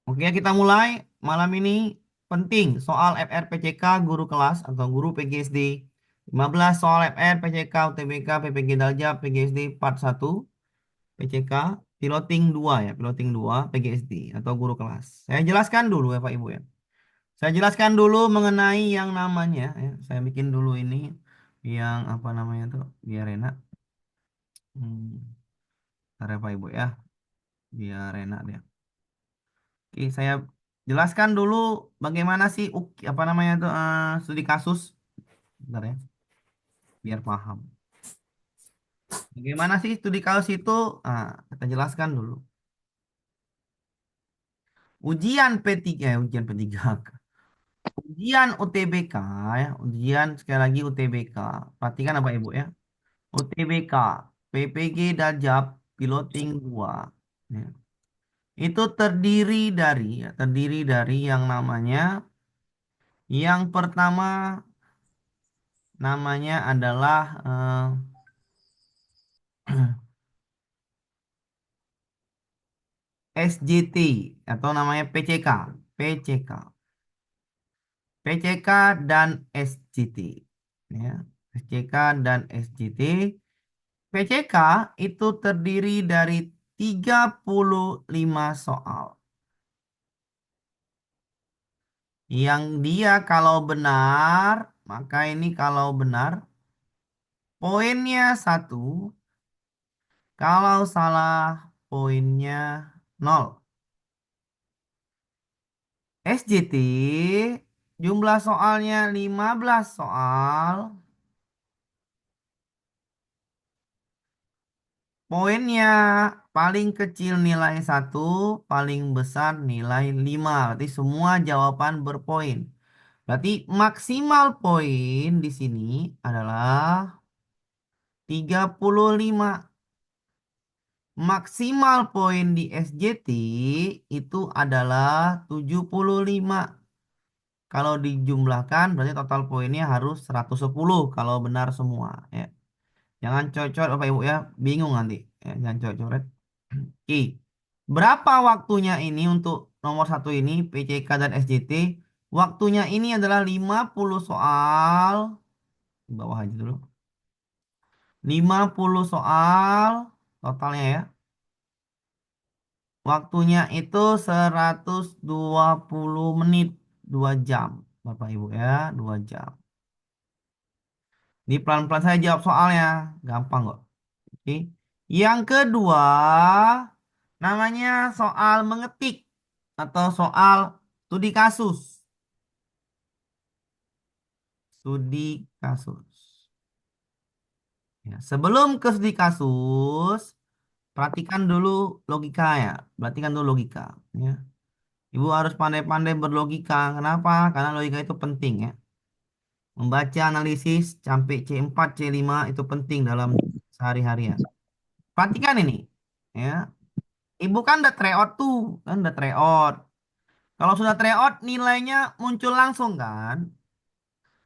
Oke, kita mulai malam ini. Penting soal FRPCK guru kelas atau guru PGSD. 15 soal FR, PCK, UTBK, PPG Daljab, PGSD part 1, PCK, piloting 2 ya, piloting 2 PGSD atau guru kelas. Saya jelaskan dulu ya Pak Ibu ya. Saya jelaskan dulu mengenai yang namanya ya. Saya bikin dulu ini yang apa namanya tuh biar enak. Bentar ya Pak Ibu ya, biar enak deh. Oke, saya jelaskan dulu bagaimana sih apa namanya tuh studi kasus. Bentar ya, biar paham. Bagaimana sih studi kasus itu? Kita jelaskan dulu. Ujian P3, ujian P3. Ujian UTBK ya, ujian sekali lagi UTBK. Perhatikan apa Ibu ya? UTBK, PPG Dajab, Piloting 2. Ya. Itu terdiri dari yang namanya yang pertama namanya adalah SJT atau namanya PCK, PCK, PCK dan SJT. Ya, PCK dan SJT. PCK itu terdiri dari 35 soal. Yang dia kalau benar, maka ini kalau benar, poinnya satu. Kalau salah, poinnya nol. SJT jumlah soalnya 15 soal. Poinnya paling kecil nilai satu, paling besar nilai 5. Berarti semua jawaban berpoin. Berarti maksimal poin di sini adalah 35. Maksimal poin di SJT itu adalah 75. Kalau dijumlahkan berarti total poinnya harus 110 kalau benar semua ya. Jangan coret-coret Bapak Ibu ya, bingung nanti. Ya, jangan coret-coret. Oke. Berapa waktunya ini untuk nomor satu ini PCK dan SJT? Waktunya ini adalah 50 soal. Di bawah aja dulu. 50 soal totalnya ya. Waktunya itu 120 menit, 2 jam. Bapak Ibu ya, 2 jam. Ini pelan-pelan saya jawab soalnya. Gampang kok. Oke. Yang kedua, namanya soal mengetik atau soal studi kasus. Studi kasus. Ya, sebelum ke studi kasus, perhatikan dulu logika ya. Perhatikan dulu logika. Ya. Ibu harus pandai-pandai berlogika. Kenapa? Karena logika itu penting ya. Membaca analisis sampai C4, C5 itu penting dalam sehari-harian. Perhatikan ini. Ya. Ibu kan udah tryout tuh. Kan udah tryout. Kalau sudah tryout nilainya muncul langsung kan.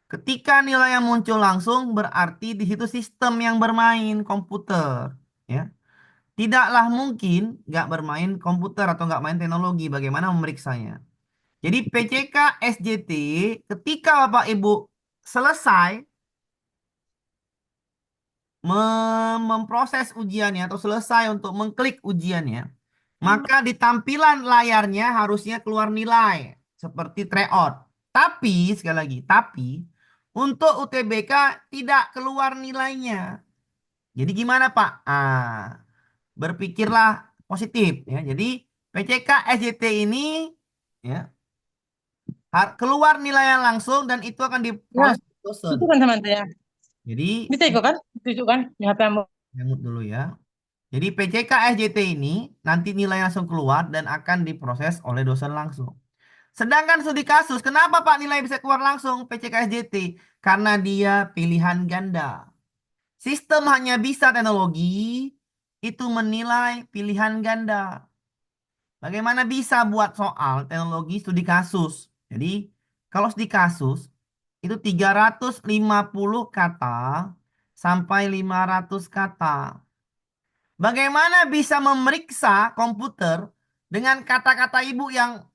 Ketika nilai yang muncul langsung berarti di situ sistem yang bermain komputer. Ya. Tidaklah mungkin nggak bermain komputer atau nggak main teknologi. Bagaimana memeriksanya? Jadi PCK SJT ketika Bapak Ibu selesai memproses ujiannya atau selesai untuk mengklik ujiannya, maka di tampilan layarnya harusnya keluar nilai seperti tryout. Tapi sekali lagi, tapi untuk UTBK tidak keluar nilainya. Jadi gimana Pak? Berpikirlah positif ya. Jadi PCK SJT ini ya keluar nilainya langsung dan itu akan Nah, diproses dosen. itu kan teman saya. Jadi Bisa ikut kan? Tunjuk kan di HP kamu. nyamut dulu ya. Jadi PCK SJT ini nanti nilai langsung keluar dan akan diproses oleh dosen langsung. Sedangkan studi kasus, kenapa Pak nilai bisa keluar langsung PCK SJT? Karena dia pilihan ganda. Sistem hanya bisa teknologi itu menilai pilihan ganda. Bagaimana bisa buat soal teknologi studi kasus? Jadi kalau studi kasus itu 350 kata sampai 500 kata. Bagaimana bisa memeriksa komputer Dengan kata-kata ibu yang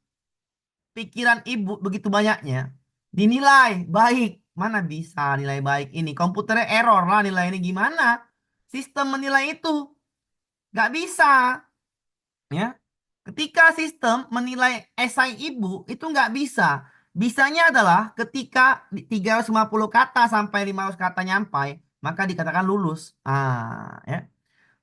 pikiran ibu begitu banyaknya, dinilai baik. Mana bisa nilai baik ini? Komputernya error lah nilai ini gimana? Sistem menilai itu nggak bisa, ya. Ketika sistem menilai esai ibu itu nggak bisa. Bisanya adalah ketika 350 kata sampai 500 kata nyampai, maka dikatakan lulus. Ya.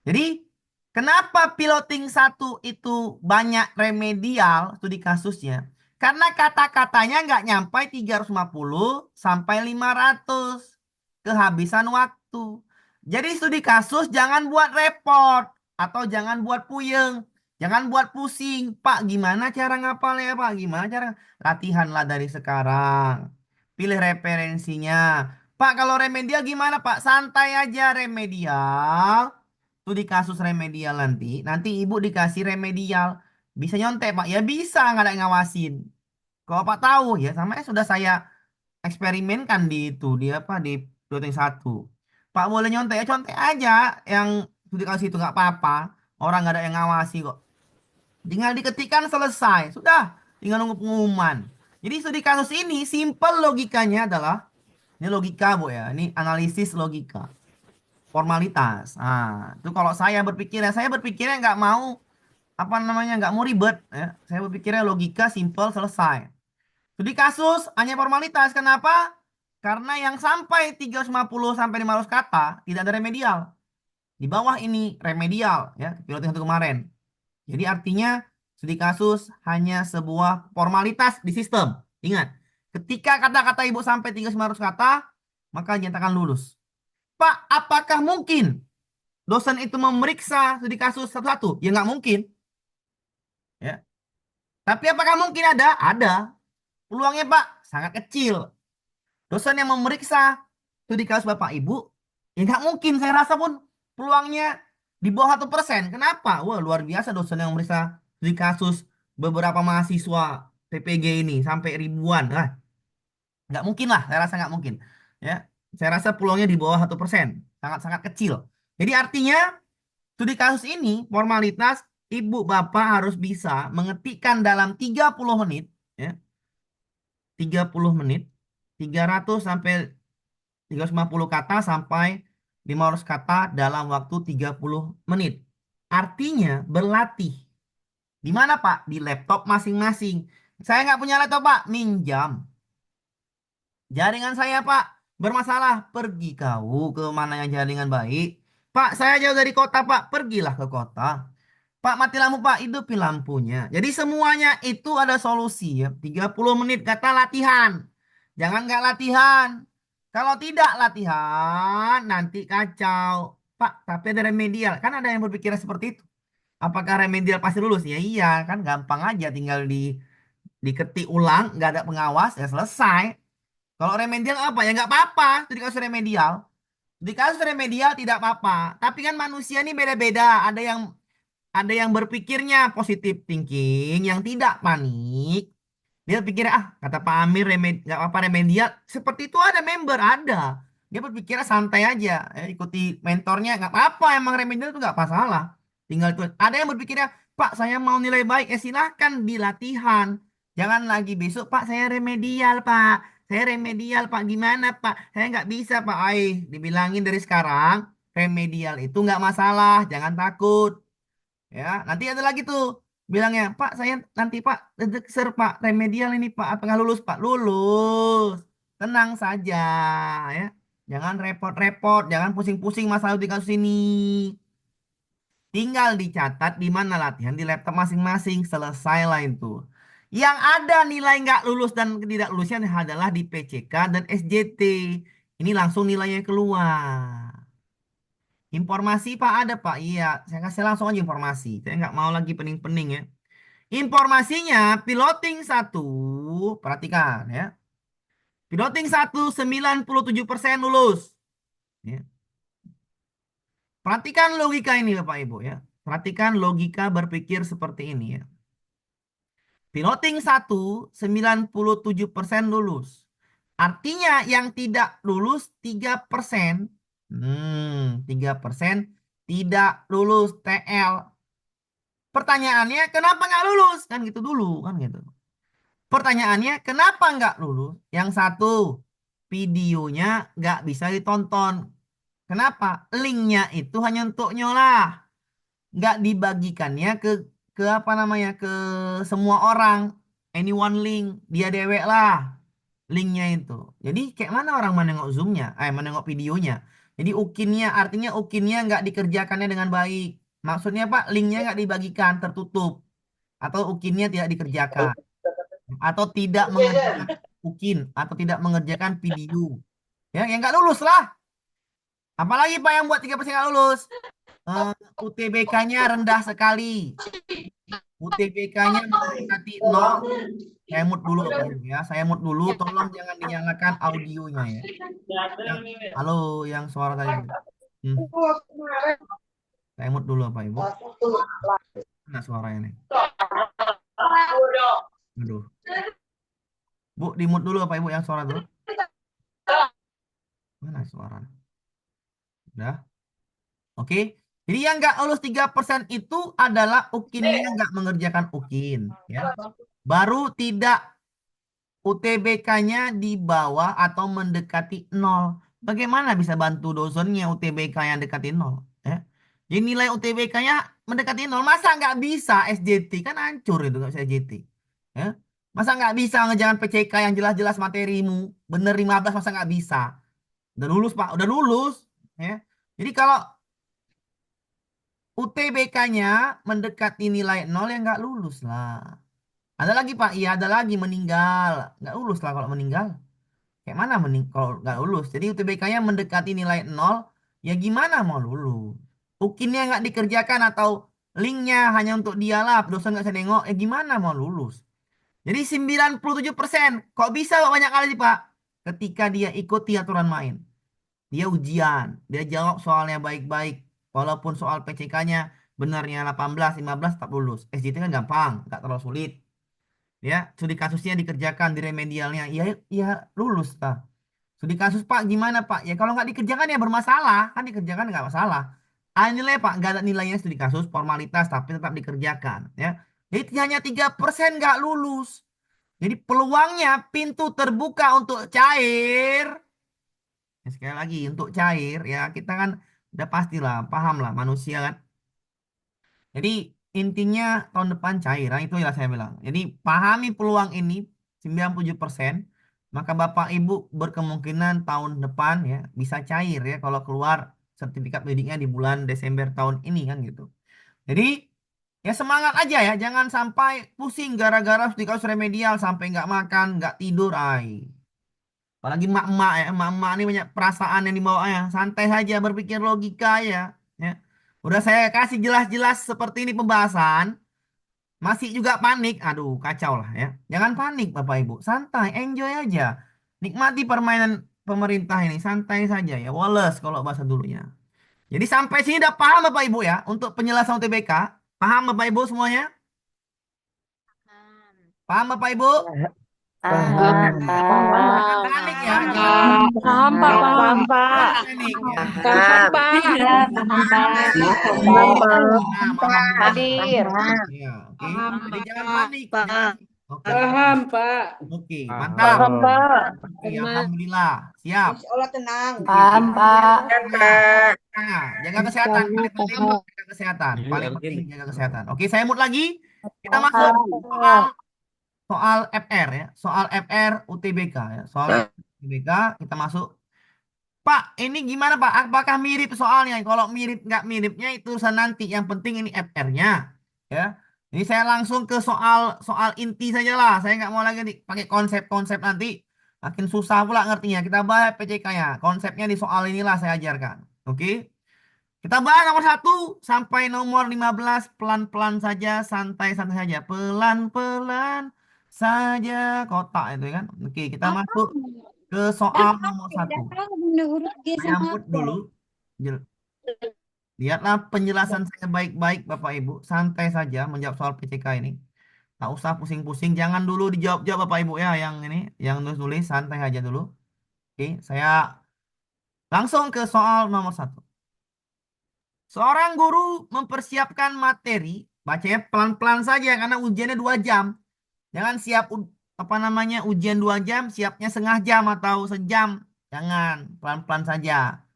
Jadi, kenapa piloting satu itu banyak remedial studi kasusnya? Karena kata-katanya nggak nyampai 350 sampai 500. Kehabisan waktu. Jadi studi kasus jangan buat repot atau jangan buat puyeng. Jangan buat pusing. Pak, gimana cara ngapalnya, Pak? Gimana cara? Latihanlah dari sekarang. Pilih referensinya. Pak, kalau remedial gimana, Pak? Santai aja remedial. Studi kasus remedial nanti ibu dikasih remedial. Bisa nyontek pak? Ya bisa, nggak ada yang ngawasin. Kalau pak tahu ya sama sudah saya eksperimenkan di itu di apa di plotting satu. Pak boleh nyontek ya contek aja yang studi kasus itu nggak apa-apa. Orang nggak ada yang ngawasi kok. Tinggal diketikkan selesai. Sudah, tinggal nunggu pengumuman. Jadi studi kasus ini simple logikanya adalah ini logika bu ya. Ini analisis logika formalitas. Itu kalau saya berpikirnya nggak mau apa namanya nggak mau ribet ya. Saya berpikirnya logika simple selesai. Jadi kasus hanya formalitas. Kenapa? Karena yang sampai 350 sampai 500 kata tidak ada remedial. Di bawah ini remedial ya, piloting satu kemarin. Jadi artinya studi kasus hanya sebuah formalitas di sistem. Ingat, ketika kata-kata ibu sampai 300 kata, maka nyatakan lulus. Pak, apakah mungkin dosen itu memeriksa studi kasus satu-satu? Ya nggak mungkin. Ya. Tapi apakah mungkin ada? Ada. Peluangnya Pak sangat kecil. Dosen yang memeriksa studi kasus Bapak Ibu, ya nggak mungkin. Saya rasa pun peluangnya di bawah 1%. Kenapa? Wah luar biasa dosen yang memeriksa studi kasus beberapa mahasiswa TPG ini sampai ribuan. Nggak mungkin lah. Saya rasa nggak mungkin. Ya, saya rasa peluangnya di bawah 1%. Sangat-sangat kecil. Jadi artinya studi kasus ini formalitas ibu bapak harus bisa mengetikkan dalam 30 menit ya, 30 menit 300 sampai 350 kata sampai 500 kata dalam waktu 30 menit. Artinya berlatih. Di mana Pak? Di laptop masing-masing. Saya nggak punya laptop Pak, minjam. Jaringan saya Pak bermasalah. Pergi kau ke mana yang jaringan baik. Pak, saya jauh dari kota Pak. Pergilah ke kota. Pak mati lampu Pak, hidupin lampunya. Jadi semuanya itu ada solusi ya. 30 menit kata latihan. Jangan nggak latihan. Kalau tidak latihan nanti kacau. Pak, tapi ada remedial. Kan ada yang berpikir seperti itu. Apakah remedial pasti lulus? Ya iya, kan gampang aja tinggal diketik ulang, nggak ada pengawas, ya selesai. Kalau remedial apa? Ya nggak apa-apa. Itu di kasus remedial. Di kasus remedial tidak apa-apa. Tapi kan manusia ini beda-beda. Ada yang berpikirnya positif thinking, yang tidak panik. Dia pikir kata Pak Amir nggak apa remedial. Seperti itu ada member ada. Dia berpikirnya santai aja, ikuti mentornya nggak apa-apa. Emang remedial itu nggak masalah. Tinggal itu. Ada yang berpikirnya, Pak saya mau nilai baik, silahkan di latihan. Jangan lagi besok, Pak saya remedial, Pak. Saya remedial, Pak. Gimana, Pak? Saya nggak bisa, Pak. Dibilangin dari sekarang, remedial itu nggak masalah. Jangan takut. Ya, nanti ada lagi tuh bilangnya, Pak, saya nanti Pak, ser Pak, remedial ini Pak, apakah lulus Pak? Lulus. Tenang saja ya. Jangan repot-repot, jangan pusing-pusing masalah di kasus ini. Tinggal dicatat di mana latihan di laptop masing-masing, selesai lah itu. Yang ada nilai nggak lulus dan tidak lulusnya adalah di PCK dan SJT. Ini langsung nilainya keluar. Informasi Pak ada Pak. Iya, saya kasih langsung aja informasi. Saya nggak mau lagi pening-pening ya. Informasinya piloting satu, perhatikan ya. Piloting satu 97% lulus. Ya. Perhatikan logika ini Bapak Ibu ya. Perhatikan logika berpikir seperti ini ya. Piloting satu 97% lulus. Artinya yang tidak lulus 3%. 3% tidak lulus TL. Pertanyaannya, kenapa nggak lulus? Kan gitu dulu, kan gitu. Pertanyaannya, kenapa nggak lulus? Yang satu, videonya nggak bisa ditonton. Kenapa? Linknya itu hanya untuk nyolah, nggak dibagikannya ke apa namanya, ke semua orang. Anyone link, dia dewek lah linknya itu. Jadi kayak mana orang menengok zoomnya, menengok videonya. Jadi ukinnya, artinya ukinnya nggak dikerjakannya dengan baik. Maksudnya Pak, linknya nggak dibagikan, tertutup, atau ukinnya tidak dikerjakan, atau tidak mengerjakan ukin, atau tidak mengerjakan video. Ya, yang nggak lulus lah. Apalagi Pak yang buat 3% nggak lulus? Eh, UTBK-nya rendah sekali. UTBK-nya mendekati nol. Saya mute dulu Pak Ibu ya. Saya mute dulu. Tolong jangan dinyalakan audionya ya. Yang, halo, yang suara tadi Bu. Hmm, saya mute dulu Pak Ibu. Mana suaranya nih? Aduh. Bu, di mute dulu Pak Ibu yang suara tuh. Mana suara? Udah. Oke. Jadi yang nggak lulus 3% itu adalah ukinnya nggak mengerjakan ukin. Ya. Baru tidak UTBK-nya di bawah atau mendekati nol. Bagaimana bisa bantu dosennya UTBK yang dekati nol? Ya. Jadi nilai UTBK-nya mendekati nol. Masa nggak bisa SJT? Kan hancur itu nggak bisa SJT. Ya. Masa nggak bisa ngejalan PCK yang jelas-jelas materimu. Bener 15 masa nggak bisa? Udah lulus Pak, udah lulus. Ya. Jadi kalau UTBK-nya mendekati nilai nol ya nggak lulus lah. Ada lagi Pak, iya ada lagi meninggal. Nggak lulus lah kalau meninggal. Kayak mana kalau nggak lulus? Jadi UTBK-nya mendekati nilai nol, ya gimana mau lulus? Ukinnya nggak dikerjakan atau linknya hanya untuk dialah, dosen nggak bisa nengok, ya gimana mau lulus? Jadi 97%, kok bisa Pak, banyak kali sih Pak? Ketika dia ikuti aturan main. Dia ujian, dia jawab soalnya baik-baik. Walaupun soal PCK-nya benarnya 18, 15 tak lulus. SJT kan gampang, nggak terlalu sulit. Ya, studi kasusnya dikerjakan di remedialnya, ya ya lulus ta. Studi kasus Pak gimana Pak? Ya kalau nggak dikerjakan ya bermasalah, kan dikerjakan nggak masalah. Ah, nilai Pak nggak ada nilainya studi kasus formalitas tapi tetap dikerjakan ya. Jadi hanya 3% nggak lulus. Jadi peluangnya pintu terbuka untuk cair. Ya, sekali lagi untuk cair ya kita kan udah pastilah paham lah manusia kan. Jadi intinya tahun depan cair, nah, itu ya saya bilang. Jadi pahami peluang ini 97%, maka Bapak Ibu berkemungkinan tahun depan ya bisa cair ya kalau keluar sertifikat didiknya di bulan Desember tahun ini kan gitu. Jadi ya semangat aja ya, jangan sampai pusing gara-gara studi kasus remedial sampai nggak makan, nggak tidur, ay. Apalagi emak-emak ya, emak-emak ini banyak perasaan yang dibawanya. Santai saja berpikir logika ya. Ya. Udah saya kasih jelas-jelas seperti ini pembahasan, masih juga panik. Aduh, kacau lah ya. Jangan panik Bapak Ibu, santai, enjoy aja. Nikmati permainan pemerintah ini, santai saja ya. Wallace kalau bahasa dulunya. Jadi sampai sini udah paham Bapak Ibu ya untuk penjelasan UTBK? Paham Bapak Ibu semuanya? Paham Bapak Ibu? Paham. Oke. Paham. Jangan Paham. panik ya, jangan Paham. panik. Paham, Pak. Paham. Jangan panik ya. Paham, Pak. Paham, Pak. Hadir. Nah, Mama Mia. Hadir. Ya, oke. Paham, Jadi jangan Pak. panik. Pak. Oke, Paham, Pak. oke, mantap. Paham, Pak. Oke, alhamdulillah. Siap. Allah tenang. Oke, Paham, Pak. nah, jaga kesehatan. Paling penting jaga kesehatan. Paling penting jaga kesehatan. Oke, saya mood lagi. Kita masuk soal soal FR ya. Soal FR UTBK ya. Soal UTBK kita masuk. Pak, ini gimana Pak? Apakah mirip soalnya? Kalau mirip nggak miripnya itu urusan nanti. Yang penting ini FR-nya, ya. Ini saya langsung ke soal soal inti saja lah. Saya nggak mau lagi pakai konsep-konsep nanti. Makin susah pula ngertinya. Kita bahas PCK-nya. Konsepnya di soal inilah saya ajarkan. Oke? Kita bahas nomor 1 sampai nomor 15 pelan-pelan saja, santai-santai saja. Pelan-pelan saja kotak itu kan. Oke, kita masuk ke soal nomor 1. Saya mood dulu. Jel- Lihatlah penjelasan saya baik-baik, Bapak Ibu. Santai saja menjawab soal PCK ini. Tak usah pusing-pusing. Jangan dulu dijawab-jawab, Bapak Ibu ya. Yang ini, yang nulis-nulis, santai aja dulu. Oke, saya langsung ke soal nomor 1. Seorang guru mempersiapkan materi Bacanya pelan-pelan saja karena ujiannya 2 jam. Jangan siap apa namanya ujian 2 jam, siapnya setengah jam atau sejam. Jangan, pelan-pelan saja.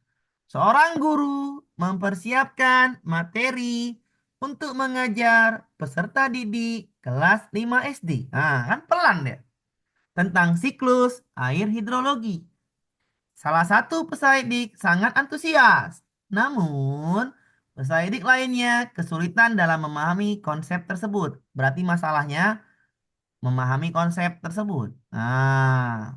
Seorang guru mempersiapkan materi untuk mengajar peserta didik kelas 5 SD. Nah, kan pelan deh. Tentang siklus air hidrologi. Salah satu peserta didik sangat antusias. Namun, peserta didik lainnya kesulitan dalam memahami konsep tersebut. Berarti masalahnya memahami konsep tersebut. Nah,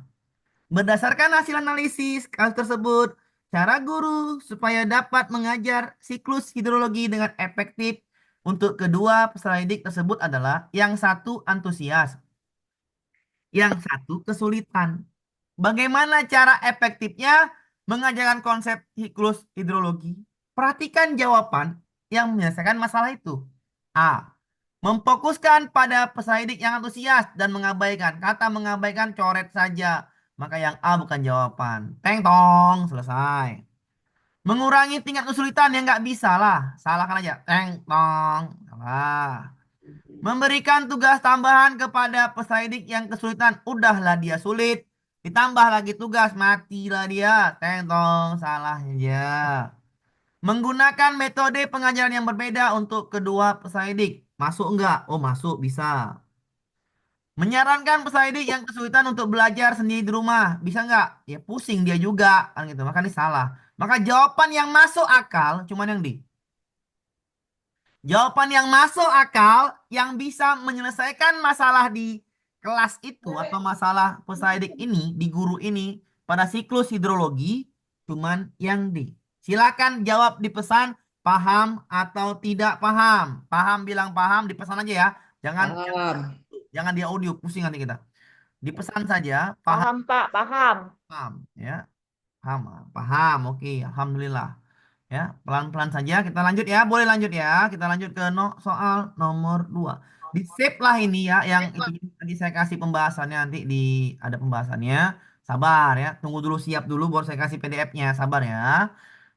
berdasarkan hasil analisis kasus tersebut, cara guru supaya dapat mengajar siklus hidrologi dengan efektif untuk kedua peserta didik tersebut adalah yang satu antusias, yang satu kesulitan. Bagaimana cara efektifnya mengajarkan konsep siklus hidrologi? Perhatikan jawaban yang menyelesaikan masalah itu. A. Memfokuskan pada peserta didik yang antusias dan mengabaikan. Kata mengabaikan coret saja. Maka yang A bukan jawaban. Teng tong, selesai. Mengurangi tingkat kesulitan yang nggak bisa lah. Salahkan aja. Teng tong. Salah. Memberikan tugas tambahan kepada peserta didik yang kesulitan. Udahlah dia sulit. Ditambah lagi tugas. Matilah dia. Teng tong. Salah aja. Menggunakan metode pengajaran yang berbeda untuk kedua peserta didik. Masuk enggak? Oh, masuk, bisa. Menyarankan peserta didik yang kesulitan untuk belajar sendiri di rumah. Bisa enggak? Ya pusing dia juga. Kan gitu. Maka ini salah. Maka jawaban yang masuk akal, cuman yang di. Jawaban yang masuk akal, yang bisa menyelesaikan masalah di kelas itu atau masalah peserta didik ini, di guru ini, pada siklus hidrologi, cuman yang di. Silakan jawab di pesan paham atau tidak paham. Paham bilang paham, dipesan aja ya. Jangan Paham. jangan di audio, pusing nanti kita. Dipesan saja, paham, Paham, Pak, paham. paham, ya. Paham, paham, oke, alhamdulillah. Ya, pelan-pelan saja. Kita lanjut ya, boleh lanjut ya. Kita lanjut ke soal nomor 2. Di save lah ini ya, yang itu tadi saya kasih pembahasannya nanti ada pembahasannya. Sabar ya, tunggu dulu siap dulu baru saya kasih PDF-nya. Sabar ya.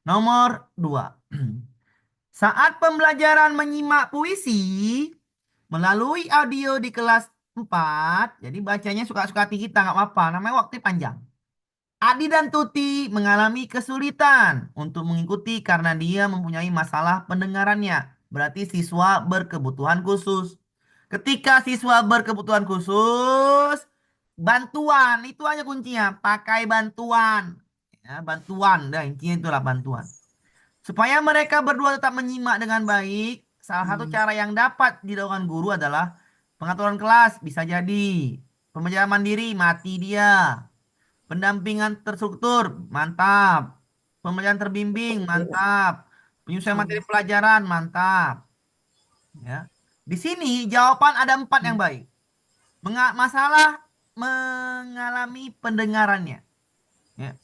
Nomor 2. Saat pembelajaran menyimak puisi melalui audio di kelas 4, jadi bacanya suka-suka hati kita nggak apa-apa, namanya waktu panjang. Adi dan Tuti mengalami kesulitan untuk mengikuti karena dia mempunyai masalah pendengarannya. Berarti siswa berkebutuhan khusus. Ketika siswa berkebutuhan khusus, bantuan itu aja kuncinya. Pakai bantuan. Ya, bantuan. Dah, intinya itulah bantuan. Supaya mereka berdua tetap menyimak dengan baik, salah satu cara yang dapat dilakukan guru adalah pengaturan kelas. Bisa jadi pembelajaran mandiri, mati dia. Pendampingan terstruktur, mantap. Pembelajaran terbimbing, mantap. Penyusunan materi pelajaran, mantap. Ya. Di sini jawaban ada 4 yang baik. Masalah mengalami pendengarannya. Ya.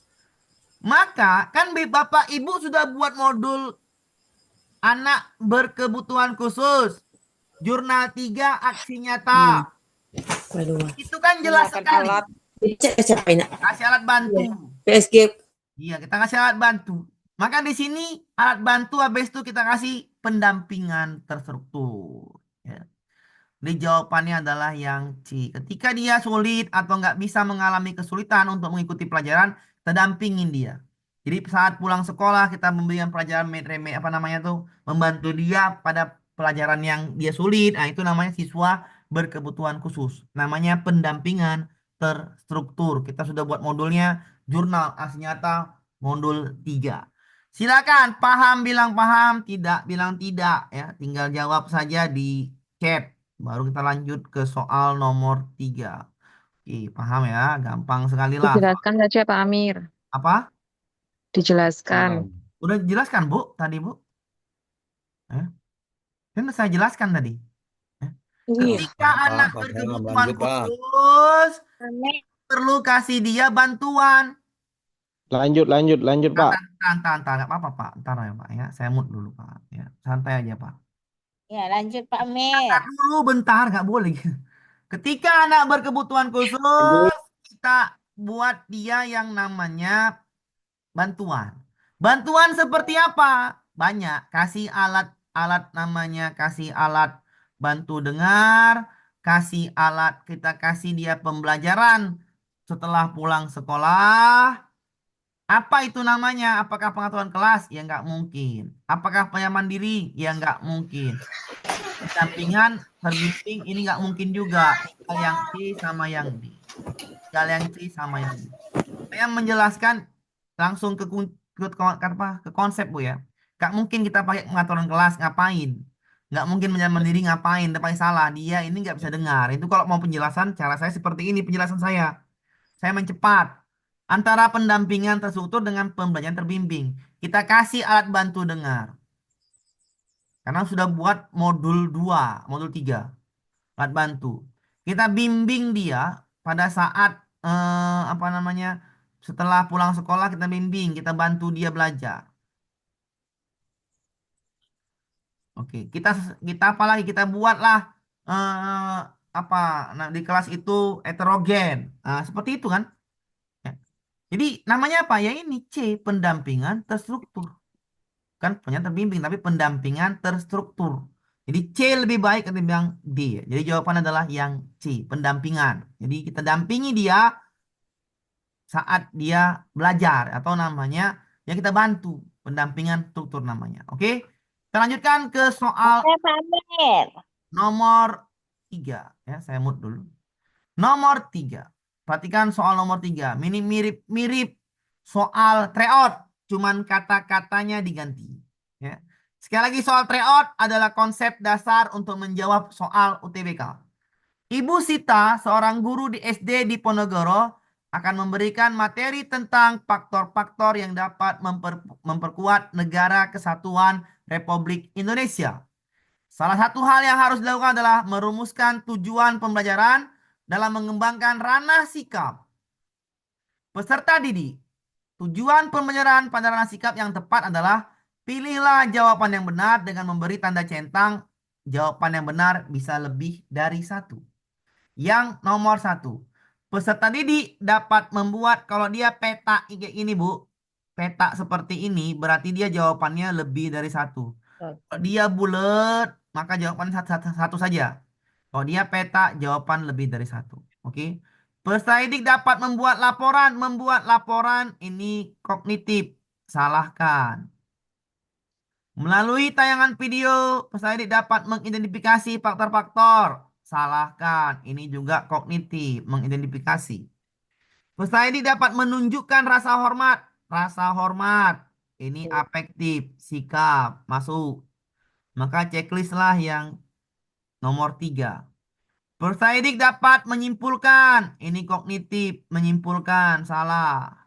Maka kan Bapak Ibu sudah buat modul anak berkebutuhan khusus. Jurnal 3 aksi nyata. Itu kan jelas Gunakan sekali. alat. Kasih alat bantu. PSG. Iya, kita kasih alat bantu. Maka di sini alat bantu habis itu kita kasih pendampingan terstruktur. Ya. Jadi jawabannya adalah yang C. Ketika dia sulit atau nggak bisa mengalami kesulitan untuk mengikuti pelajaran, kita dampingin dia. Jadi saat pulang sekolah kita memberikan pelajaran remeh apa namanya tuh, membantu dia pada pelajaran yang dia sulit. Nah, itu namanya siswa berkebutuhan khusus. Namanya pendampingan terstruktur. Kita sudah buat modulnya jurnal asli nyata modul 3. Silakan paham bilang paham, tidak bilang tidak ya. Tinggal jawab saja di chat. Baru kita lanjut ke soal nomor 3. Oke, paham ya? Gampang sekali lah. Dijelaskan saja Pak Amir. Apa? Dijelaskan. Udah jelaskan, Bu, tadi, Bu. Eh? Kan saya jelaskan tadi. Eh? Iya. Ketika Pak, anak paham, berkebutuhan lanjut, Pak. khusus, perlu kasih dia bantuan. Lanjut, Pak. Ntar, nggak apa-apa, Pak. Ntar ya, Pak. Ya, saya mood dulu, Pak. Ya, santai aja, Pak. Ya, lanjut Pak Amir. Ntar dulu, bentar, nggak boleh. Ketika anak berkebutuhan khusus, kita buat dia yang namanya bantuan. Bantuan seperti apa? Banyak. Kasih alat namanya, kasih alat bantu dengar, kita kasih dia pembelajaran setelah pulang sekolah. Apa itu namanya? Apakah pengaturan kelas? Ya nggak mungkin. Apakah pengajaran mandiri? Ya nggak mungkin. Pendampingan terbimbing ini nggak mungkin juga. Tinggal yang C sama yang D. Tinggal yang C sama yang D. Saya menjelaskan langsung ke konsep Bu ya. Nggak mungkin kita pakai pengaturan kelas ngapain? Nggak mungkin menjadi mandiri ngapain? Udah paling salah. Dia ini nggak bisa dengar. Itu kalau mau penjelasan, cara saya seperti ini penjelasan saya. Saya mencepat antara pendampingan terstruktur dengan pembelajaran terbimbing. Kita kasih alat bantu dengar. Karena sudah buat modul 2, modul 3, alat bantu. Kita bimbing dia pada saat apa namanya? Setelah pulang sekolah kita bimbing, kita bantu dia belajar. Oke, kita apa lagi? Kita buatlah eh apa nah di kelas itu heterogen. Nah, seperti itu kan? Ya. Jadi namanya apa? Ya ini C, pendampingan terstruktur. Kan punya terbimbing tapi pendampingan terstruktur. Jadi C lebih baik ketimbang D. Jadi jawaban adalah yang C, pendampingan. Jadi kita dampingi dia saat dia belajar atau namanya yang kita bantu pendampingan struktur namanya. Oke? Kita lanjutkan ke soal Oke, Pak Amir. nomor 3. Ya, saya mute dulu. Nomor 3. Perhatikan soal nomor 3. Ini mirip-mirip soal tryout. Cuman kata-katanya diganti. Ya. Sekali lagi soal tryout adalah konsep dasar untuk menjawab soal UTBK. Ibu Sita, seorang guru di SD di Ponorogo, akan memberikan materi tentang faktor-faktor yang dapat memperkuat negara kesatuan Republik Indonesia. Salah satu hal yang harus dilakukan adalah merumuskan tujuan pembelajaran dalam mengembangkan ranah sikap. Peserta didik, tujuan pembelajaran pada ranah sikap yang tepat adalah pilihlah jawaban yang benar dengan memberi tanda centang. Jawaban yang benar bisa lebih dari satu. Yang nomor 1, peserta didik dapat membuat kalau dia peta kayak ini Bu, peta seperti ini berarti dia jawabannya lebih dari satu. Kalau dia bulat, maka jawaban satu saja. Kalau dia peta, jawaban lebih dari satu. Oke. Peserta didik dapat membuat laporan. Membuat laporan ini kognitif. Salahkan. Melalui tayangan video, peserta didik dapat mengidentifikasi faktor-faktor. Salahkan. Ini juga kognitif, mengidentifikasi. Peserta didik dapat menunjukkan rasa hormat. Rasa hormat. Ini afektif, sikap, masuk. Maka checklist lah yang nomor 3. Persaidik dapat menyimpulkan. Ini kognitif, menyimpulkan, salah.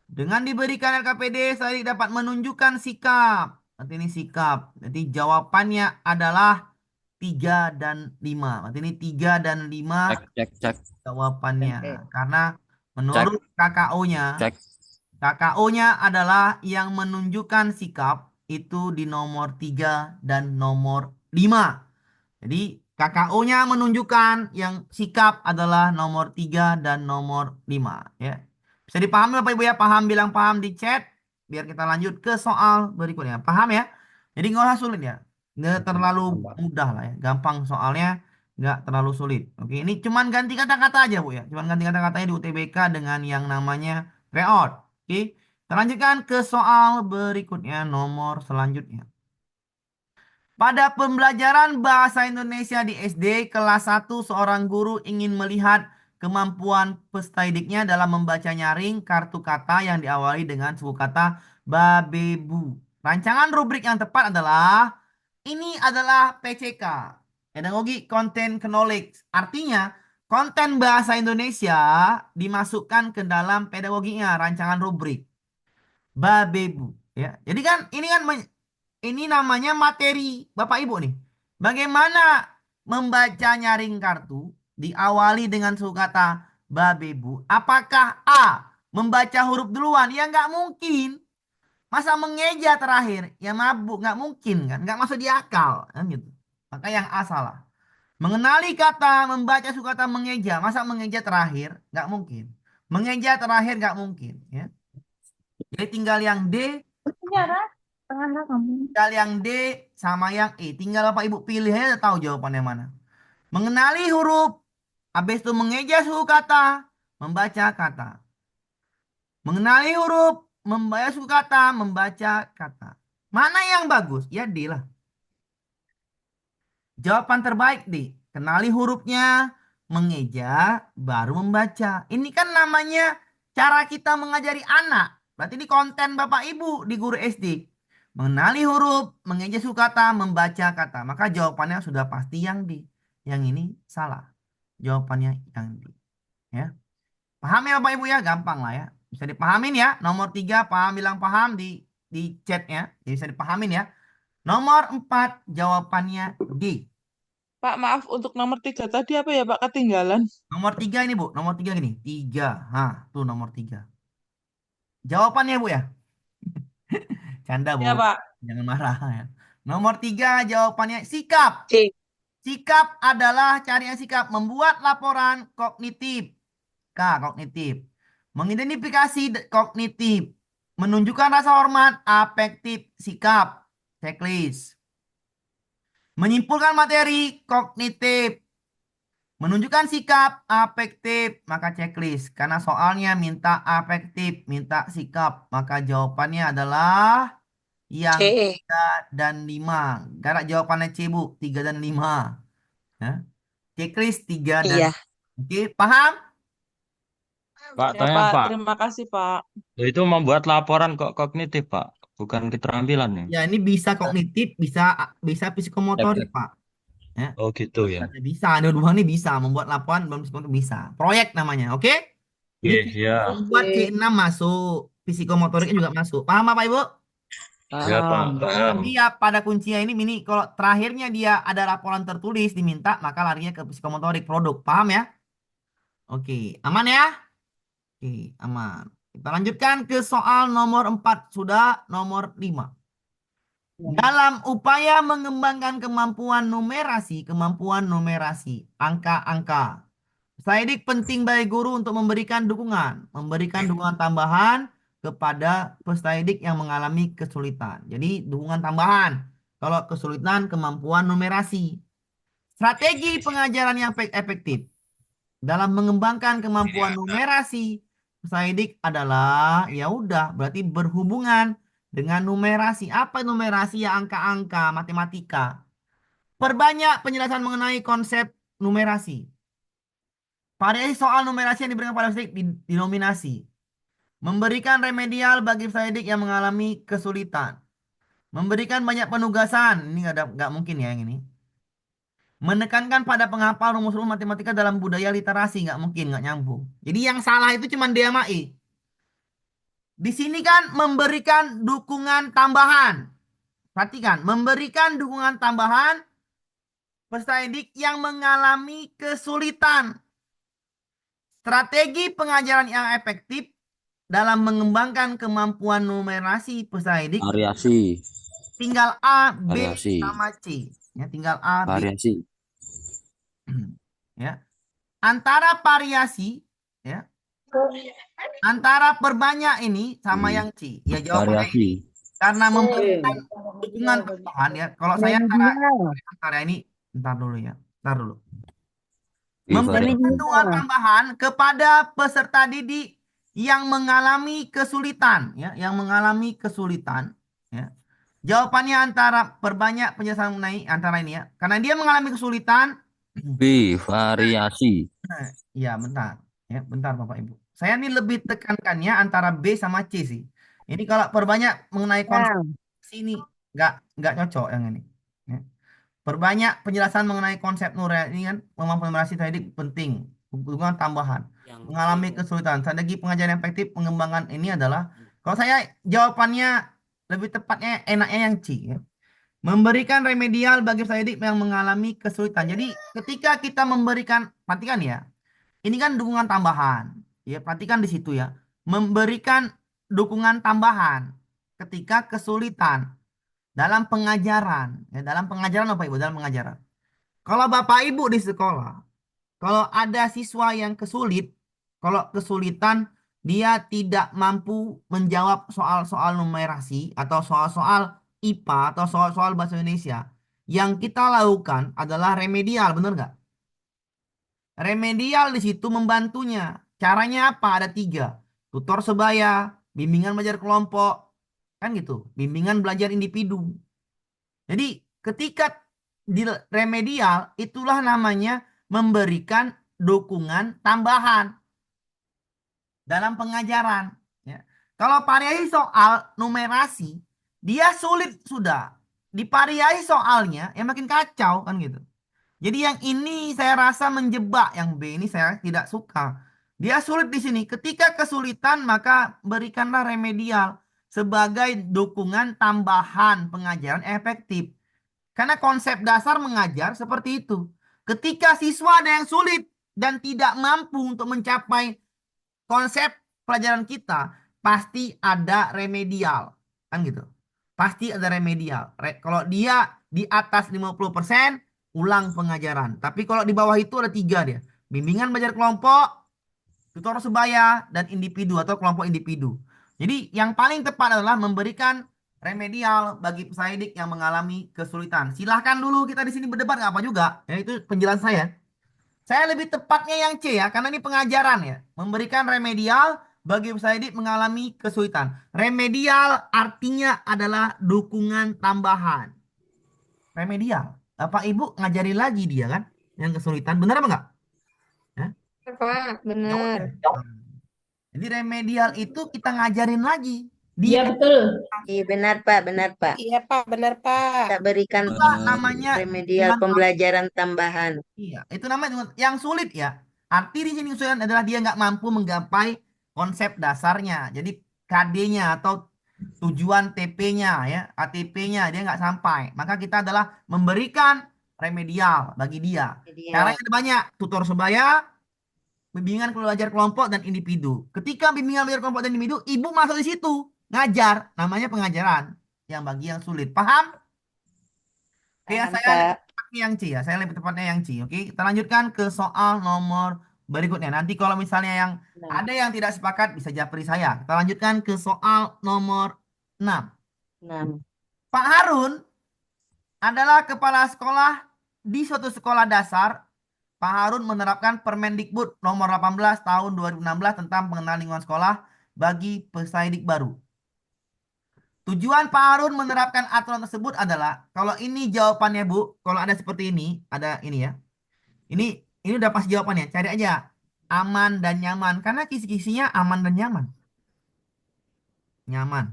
Dengan diberikan LKPD, Persaidik dapat menunjukkan sikap. Berarti ini sikap. Jadi jawabannya adalah 3 dan 5. Berarti ini 3 dan 5 Cek. jawabannya. Oke. Karena menurut KKO-nya, Cek. KKO-nya adalah yang menunjukkan sikap itu di nomor 3 dan nomor 5. Jadi KKO-nya menunjukkan yang sikap adalah nomor 3 dan nomor 5. Ya. Bisa dipahami Bapak Ibu ya? Paham bilang paham di chat. Biar kita lanjut ke soal berikutnya. Paham ya? Jadi nggak usah sulit ya. Nggak terlalu mudah lah ya. Gampang soalnya. Nggak terlalu sulit. Oke, ini cuman ganti kata-kata aja Bu ya. Cuman ganti kata-katanya di UTBK dengan yang namanya reout. Oke. Kita lanjutkan ke soal berikutnya. Nomor selanjutnya. Pada pembelajaran bahasa Indonesia di SD kelas 1, seorang guru ingin melihat kemampuan peserta didiknya dalam membaca nyaring kartu kata yang diawali dengan suku kata babebu. Rancangan rubrik yang tepat adalah ini adalah PCK, Pedagogi Content Knowledge. Artinya, konten bahasa Indonesia dimasukkan ke dalam pedagoginya, rancangan rubrik. Babebu, ya. Jadi kan ini namanya materi Bapak Ibu nih. Bagaimana membaca nyaring kartu diawali dengan suku kata babebu? Apakah A, membaca huruf duluan? Ya nggak mungkin. Masa mengeja terakhir? Ya mabuk, nggak mungkin kan? Nggak masuk di akal kan gitu. Maka yang A salah. Mengenali kata, membaca suku kata mengeja. Masa mengeja terakhir? Nggak mungkin. Mengeja terakhir nggak mungkin. Ya. Jadi tinggal yang D. Tinggal yang D sama yang E. Tinggal Bapak Ibu pilih aja udah tahu jawabannya mana. Mengenali huruf, habis itu mengeja suku kata, membaca kata. Mengenali huruf, membaca suku kata, membaca kata. Mana yang bagus? Ya D lah. Jawaban terbaik D. Kenali hurufnya, mengeja, baru membaca. Ini kan namanya cara kita mengajari anak. Berarti ini konten Bapak Ibu di guru SD. Mengenali huruf, mengeja suku kata, membaca kata. Maka jawabannya sudah pasti yang D. Yang ini salah. Jawabannya yang D. Ya. Paham ya Bapak Ibu ya? Gampang lah ya. Bisa dipahamin ya. Nomor 3 paham, bilang paham di chatnya. Jadi bisa dipahamin ya. Nomor 4 jawabannya D. Pak, maaf untuk nomor 3 tadi apa ya Pak ketinggalan? Nomor 3 ini Bu. Nomor 3 gini. 3. Tuh nomor 3. Jawabannya Bu ya. Canda Bu. Ya Pak. Jangan marah ya. Nomor 3 jawabannya sikap. C. Sikap adalah cari yang sikap. Membuat laporan kognitif. K. Kognitif. Mengidentifikasi kognitif. Menunjukkan rasa hormat. Afektif. Sikap. Checklist. Menyimpulkan materi. Kognitif. Menunjukkan sikap afektif, maka checklist. Karena soalnya minta afektif, minta sikap. Maka jawabannya adalah yang C. 3 dan 5. Karena jawabannya C, Bu. 3 dan 5. Ya. Checklist 3 dan Iya. 5. Oke, paham? Pak, Ya tanya Pak, Pak. terima kasih Pak. Itu membuat laporan kok kognitif, Pak. Bukan keterampilan nih. Ya, ini bisa kognitif, bisa psikomotorik, Efek. Pak. Ya. Oh gitu ya. Bisa, ada dua ini bisa. Membuat laporan, belum psikomotorik bisa. Proyek namanya, oke? Ini Oke, ya. membuat C6 masuk. Psikomotoriknya juga masuk. Paham Bapak Ibu? Ya, Pak. Paham. Tapi ya pada kuncinya ini kalau terakhirnya dia ada laporan tertulis diminta, maka larinya ke psikomotorik produk. Paham ya? Oke, aman ya? Oke, aman. Kita lanjutkan ke soal nomor 4. Sudah nomor 5. Dalam upaya mengembangkan kemampuan numerasi, angka-angka. Saidik penting bagi guru untuk memberikan dukungan tambahan kepada pesaidik yang mengalami kesulitan. Jadi dukungan tambahan kalau kesulitan kemampuan numerasi. Strategi pengajaran yang efektif dalam mengembangkan kemampuan numerasi pesaidik adalah ya udah berarti berhubungan dengan numerasi. Apa numerasi? Ya angka-angka, matematika. Perbanyak penjelasan mengenai konsep numerasi. Variasi soal numerasi yang diberikan pada peserta dinominasi. Memberikan remedial bagi peserta yang mengalami kesulitan. Memberikan banyak penugasan. Ini nggak mungkin ya yang ini. Menekankan pada penghafal rumus-rumus matematika dalam budaya literasi. Nggak mungkin, nggak nyambung. Jadi yang salah itu cuma D sama E. Di sini kan memberikan dukungan tambahan. Perhatikan, memberikan dukungan tambahan peserta didik yang mengalami kesulitan. Strategi pengajaran yang efektif dalam mengembangkan kemampuan numerasi peserta didik Variasi, tinggal A, B, variasi, sama C. Ya, tinggal A, B. variasi. Ya. Antara variasi, ya, antara perbanyak ini sama yang C. Ya jawabannya ini Variasi. karena memberikan dukungan tambahan ya. Kalau saya antara ini, bentar dulu ya. Bentar dulu. Memberikan dukungan tambahan kepada peserta didik yang mengalami kesulitan, ya, yang mengalami kesulitan, ya. Jawabannya antara perbanyak penjelasan mengenai antara ini ya, karena dia mengalami kesulitan. B. Variasi. Ya, bentar, ya, bentar Bapak Ibu. Saya ini lebih tekankannya antara B sama C sih. Ini kalau perbanyak mengenai konsep sini nggak cocok yang ini. Ya. Perbanyak penjelasan mengenai konsep numerasi ini kan kemampuan numerasi tadi penting. Dukungan tambahan. Mengalami kesulitan. Strategi pengajaran yang efektif mengembangkan ini adalah kalau saya jawabannya lebih tepatnya enaknya yang C ya. Memberikan remedial bagi peserta didik yang mengalami kesulitan. Jadi ketika kita memberikan, perhatikan ya. Ini kan dukungan tambahan. Ya, perhatikan di situ ya. Memberikan dukungan tambahan ketika kesulitan dalam pengajaran. Ya, dalam pengajaran apa Ibu? Dalam pengajaran. Kalau Bapak Ibu di sekolah, kalau ada siswa yang kalau kesulitan dia tidak mampu menjawab soal-soal numerasi atau soal-soal IPA atau soal-soal bahasa Indonesia, yang kita lakukan adalah remedial, bener nggak? Remedial di situ membantunya. Caranya apa? Ada 3. Tutor sebaya, bimbingan belajar kelompok, kan gitu. Bimbingan belajar individu. Jadi ketika di remedial, itulah namanya memberikan dukungan tambahan dalam pengajaran. Ya. Kalau variasi soal numerasi, dia sulit sudah. Di variasi soalnya, yang makin kacau kan gitu. Jadi yang ini saya rasa menjebak, yang B ini saya tidak suka. Dia sulit di sini. Ketika kesulitan, maka berikanlah remedial sebagai dukungan tambahan pengajaran efektif. Karena konsep dasar mengajar seperti itu. Ketika siswa ada yang sulit dan tidak mampu untuk mencapai konsep pelajaran kita, pasti ada remedial. Kan gitu. Pasti ada remedial. Kalau dia di atas 50%, ulang pengajaran. Tapi kalau di bawah itu ada 3 dia. Bimbingan belajar kelompok, tutor sebaya, dan individu atau kelompok individu. Jadi yang paling tepat adalah memberikan remedial bagi peserta didik yang mengalami kesulitan. Silahkan dulu kita di sini berdebat, nggak apa juga. Ya, itu penjelasan saya. Saya lebih tepatnya yang C ya, karena ini pengajaran ya. Memberikan remedial bagi peserta didik mengalami kesulitan. Remedial artinya adalah dukungan tambahan. Remedial. Bapak Ibu ngajari lagi dia kan, yang kesulitan. Benar apa enggak? Ya? Pak, Ya bener. udah. Jadi remedial itu kita ngajarin lagi. Iya Dia betul. Iya benar Pak, benar Pak. Iya Pak, benar Pak. Kita berikan itulah namanya remedial dengan pembelajaran tambahan. iya, itu namanya yang sulit ya. Arti di sini kesulitan adalah dia nggak mampu menggapai konsep dasarnya. Jadi KD-nya atau tujuan TP-nya ya, ATP-nya dia nggak sampai. Maka kita adalah memberikan remedial bagi dia. Remedial. Caranya ada banyak, tutor sebaya, bimbingan belajar kelompok dan individu. Ketika bimbingan belajar kelompok dan individu, ibu masuk di situ, ngajar, namanya pengajaran. Yang bagi yang sulit, paham? Oke, Paham, saya Pak. lebih tepatnya yang C ya. Saya lebih tepatnya yang C. Oke, kita lanjutkan ke soal nomor berikutnya. Nanti kalau misalnya yang Nah, ada yang tidak sepakat bisa japri saya. Kita lanjutkan ke soal nomor 6. 6. Pak Harun adalah kepala sekolah di suatu sekolah dasar. Pak Harun menerapkan Permendikbud nomor 18 tahun 2016 tentang pengenalan lingkungan sekolah bagi peserta didik baru. Tujuan Pak Harun menerapkan aturan tersebut adalah, kalau ini jawabannya Bu, kalau ada seperti ini, ada ini ya. Ini udah pas jawabannya, cari aja aman dan nyaman karena kisi-kisinya aman dan nyaman. Nyaman.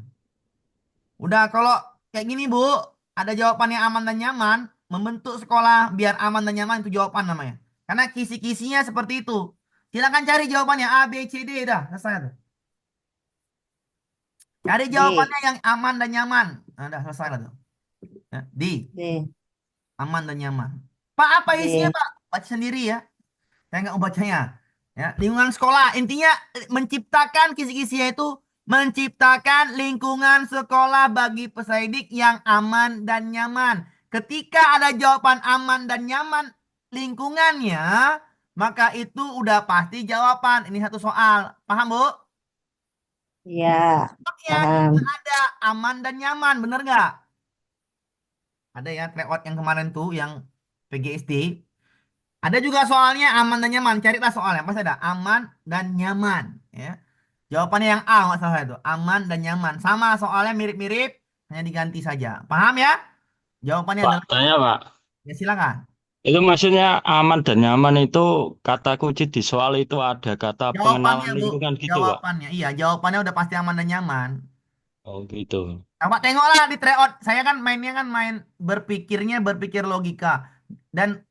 Udah kalau kayak gini Bu, ada jawabannya aman dan nyaman, membentuk sekolah biar aman dan nyaman itu jawaban namanya. Karena kisi-kisinya seperti itu. Silakan cari jawabannya A, B, C, D, dah selesai tuh. Cari D. jawabannya yang aman dan nyaman. Nah, udah selesai lah tuh. Ya, D. D. Aman dan nyaman. Pak, apa isinya Pak? Baca sendiri ya. Saya nggak mau bacanya. Ya, lingkungan sekolah. Intinya menciptakan kisi-kisinya itu menciptakan lingkungan sekolah bagi peserta didik yang aman dan nyaman. Ketika ada jawaban aman dan nyaman lingkungannya, maka itu udah pasti jawaban. Ini satu soal. Paham, Bu? Iya, Ya, paham. ada aman dan nyaman, bener nggak? Ada ya tryout yang kemarin tuh, yang PGSD. Ada juga soalnya aman dan nyaman. Carilah soalnya. Pasti ada aman dan nyaman. Ya. Jawabannya yang A nggak salah itu. Aman dan nyaman. Sama soalnya mirip-mirip. Hanya diganti saja. Paham ya? Jawabannya Pak, adalah tanya Pak. ya silakan. Itu maksudnya aman dan nyaman itu kata kunci di soal itu ada kata Jawabannya pengenalan Bu. lingkungan gitu Pak. Jawabannya. Iya, jawabannya udah pasti aman dan nyaman. Oh gitu. Coba tengoklah di tryout. Saya kan mainnya kan main berpikir logika. Dan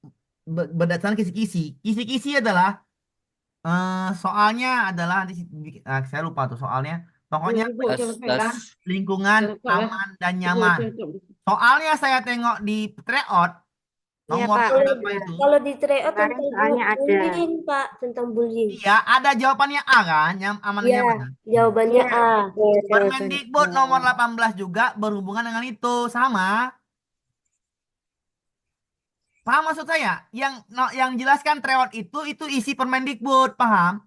berdasarkan kisi-kisi. Kisi-kisi adalah soalnya adalah saya lupa tuh soalnya. Pokoknya tes lingkungan aman dan nyaman. Soalnya saya tengok di tryout Iya, nomor Pak. berapa itu? Kalau di tryout Kemarin tentang soalnya ada. bullying, Pak, tentang bullying. Iya, ada jawabannya A kan, aman dan Iya, nyaman. jawabannya A. Permendikbud nomor 18 juga berhubungan dengan itu, sama. Paham maksud saya? Yang jelaskan tryout itu isi Permendikbud, paham?